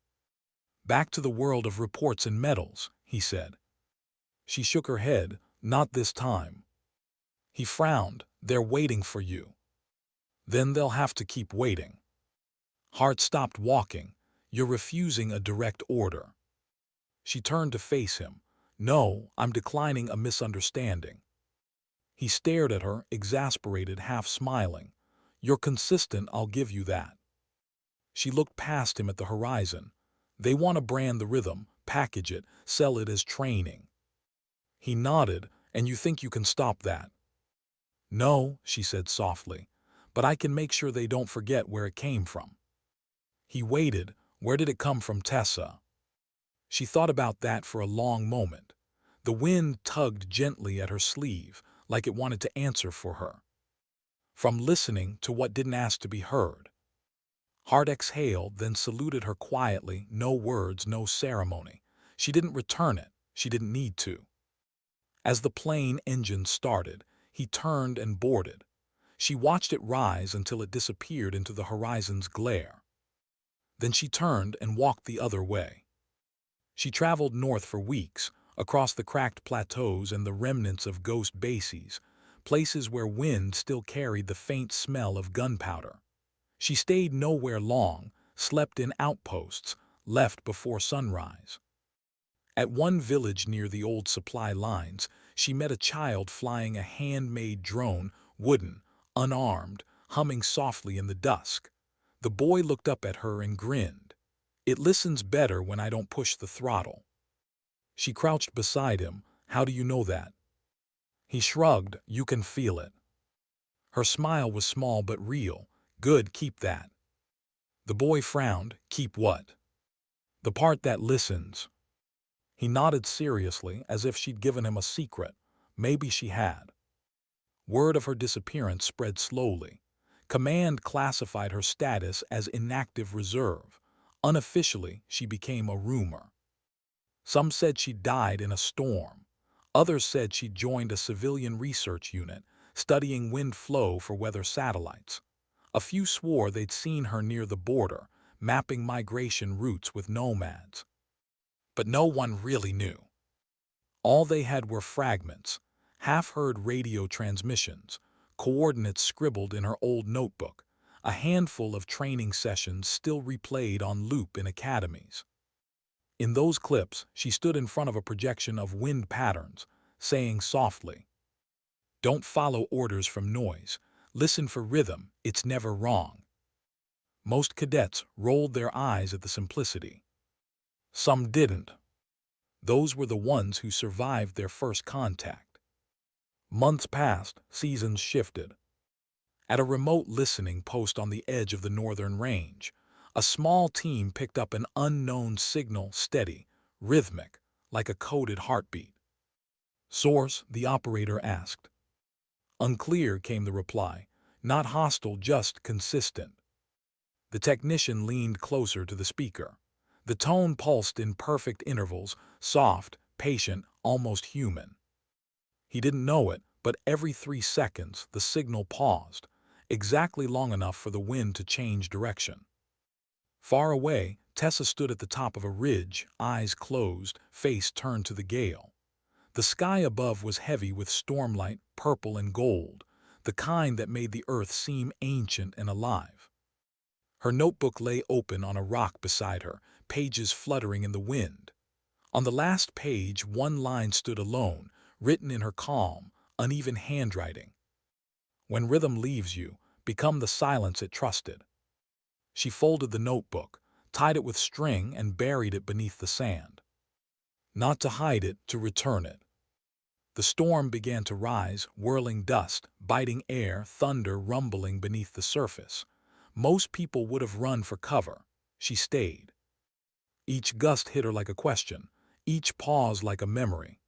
A: "Back to the world of reports and medals," he said. She shook her head. "Not this time." He frowned. "They're waiting for you." "Then they'll have to keep waiting." Hart stopped walking. "You're refusing a direct order." She turned to face him. "No, I'm declining a misunderstanding." He stared at her, exasperated, half smiling. "You're consistent, I'll give you that." She looked past him at the horizon. "They want to brand the rhythm, package it, sell it as training." He nodded. "And you think you can stop that?" "No," she said softly, "but I can make sure they don't forget where it came from." He waited. "Where did it come from, Tessa?" She thought about that for a long moment. The wind tugged gently at her sleeve, like it wanted to answer for her. From listening to what didn't ask to be heard. Hart exhaled, then saluted her quietly, no words, no ceremony. She didn't return it. She didn't need to. As the plane engine started, he turned and boarded. She watched it rise until it disappeared into the horizon's glare. Then she turned and walked the other way. She traveled north for weeks, across the cracked plateaus and the remnants of ghost bases, places where wind still carried the faint smell of gunpowder. She stayed nowhere long, slept in outposts, left before sunrise. At one village near the old supply lines, she met a child flying a handmade drone, wooden, unarmed, humming softly in the dusk. The boy looked up at her and grinned. "It listens better when I don't push the throttle." She crouched beside him. "How do you know that?" He shrugged. "You can feel it." Her smile was small but real. "Good, keep that." The boy frowned. "Keep what?" "The part that listens." He nodded seriously, as if she'd given him a secret. Maybe she had. Word of her disappearance spread slowly. Command classified her status as inactive reserve. Unofficially, she became a rumor. Some said she died in a storm. Others said she joined a civilian research unit, studying wind flow for weather satellites. A few swore they'd seen her near the border, mapping migration routes with nomads. But no one really knew. All they had were fragments, half-heard radio transmissions, coordinates scribbled in her old notebook, a handful of training sessions still replayed on loop in academies. In those clips, she stood in front of a projection of wind patterns, saying softly, "Don't follow orders from noise. Listen for rhythm. It's never wrong." Most cadets rolled their eyes at the simplicity. Some didn't. Those were the ones who survived their first contact. Months passed, seasons shifted. At a remote listening post on the edge of the northern range, a small team picked up an unknown signal, steady, rhythmic, like a coded heartbeat. "Source?" the operator asked. "Unclear," came the reply. "Not hostile, just consistent." The technician leaned closer to the speaker. The tone pulsed in perfect intervals, soft, patient, almost human. He didn't know it, but every 3 seconds the signal paused, exactly long enough for the wind to change direction. Far away, Tessa stood at the top of a ridge, eyes closed, face turned to the gale. The sky above was heavy with stormlight, purple and gold, the kind that made the earth seem ancient and alive. Her notebook lay open on a rock beside her, pages fluttering in the wind. On the last page, one line stood alone, written in her calm, uneven handwriting. "When rhythm leaves you, become the silence it trusted." She folded the notebook, tied it with string, and buried it beneath the sand. Not to hide it, to return it. The storm began to rise, whirling dust, biting air, thunder rumbling beneath the surface. Most people would have run for cover. She stayed. Each gust hit her like a question, each pause like a memory.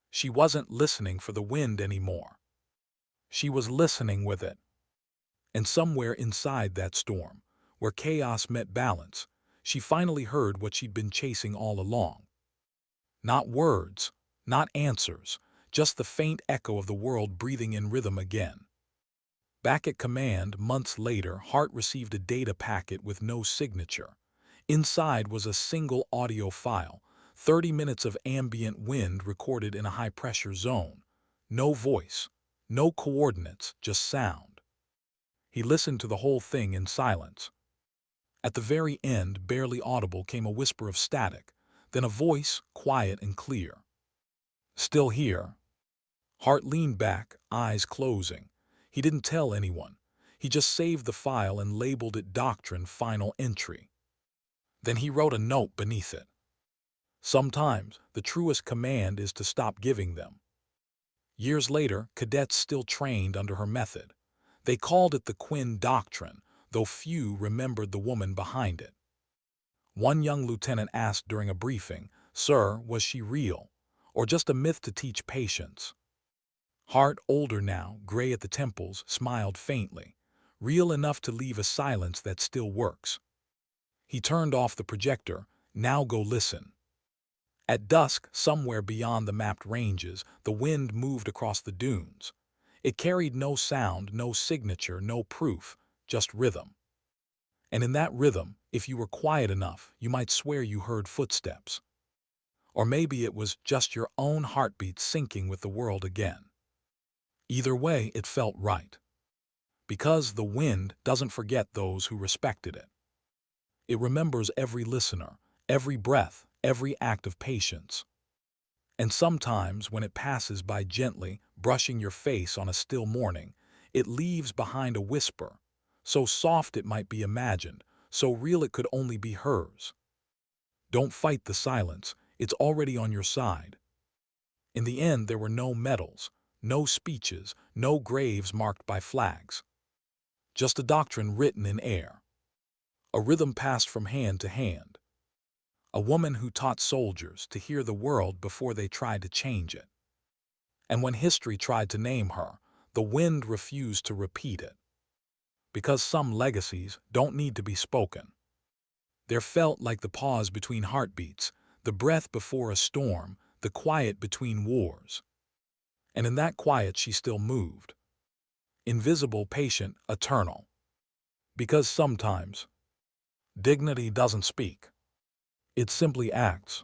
A: She wasn't listening for the wind anymore. She was listening with it. And somewhere inside that storm, where chaos met balance, she finally heard what she'd been chasing all along. Not words, not answers, just the faint echo of the world breathing in rhythm again. Back at command, months later, Hart received a data packet with no signature. Inside was a single audio file, 30 minutes of ambient wind recorded in a high-pressure zone. No voice, no coordinates, just sound. He listened to the whole thing in silence. At the very end, barely audible, came a whisper of static, then a voice, quiet and clear. "Still here?" Hart leaned back, eyes closing. He didn't tell anyone. He just saved the file and labeled it Doctrine Final Entry. Then he wrote a note beneath it. Sometimes the truest command is to stop giving them. Years later, cadets still trained under her method. They called it the Quinn Doctrine, though few remembered the woman behind it. One young lieutenant asked during a briefing, "Sir, was she real, or just a myth to teach patience?" Hart, older now, gray at the temples, smiled faintly. "Real enough to leave a silence that still works." He turned off the projector. "Now go listen." At dusk, somewhere beyond the mapped ranges, the wind moved across the dunes. It carried no sound, no signature, no proof, just rhythm. And in that rhythm, if you were quiet enough, you might swear you heard footsteps. Or maybe it was just your own heartbeat syncing with the world again. Either way, it felt right. Because the wind doesn't forget those who respected it. It remembers every listener, every breath, every act of patience. And sometimes, when it passes by gently, brushing your face on a still morning, it leaves behind a whisper, so soft it might be imagined, so real it could only be hers. Don't fight the silence, it's already on your side. In the end, there were no medals, no speeches, no graves marked by flags. Just a doctrine written in air. A rhythm passed from hand to hand. A woman who taught soldiers to hear the world before they tried to change it. And when history tried to name her, the wind refused to repeat it. Because some legacies don't need to be spoken. They're felt like the pause between heartbeats, the breath before a storm, the quiet between wars. And in that quiet she still moved. Invisible, patient, eternal. Because sometimes dignity doesn't speak. It simply acts.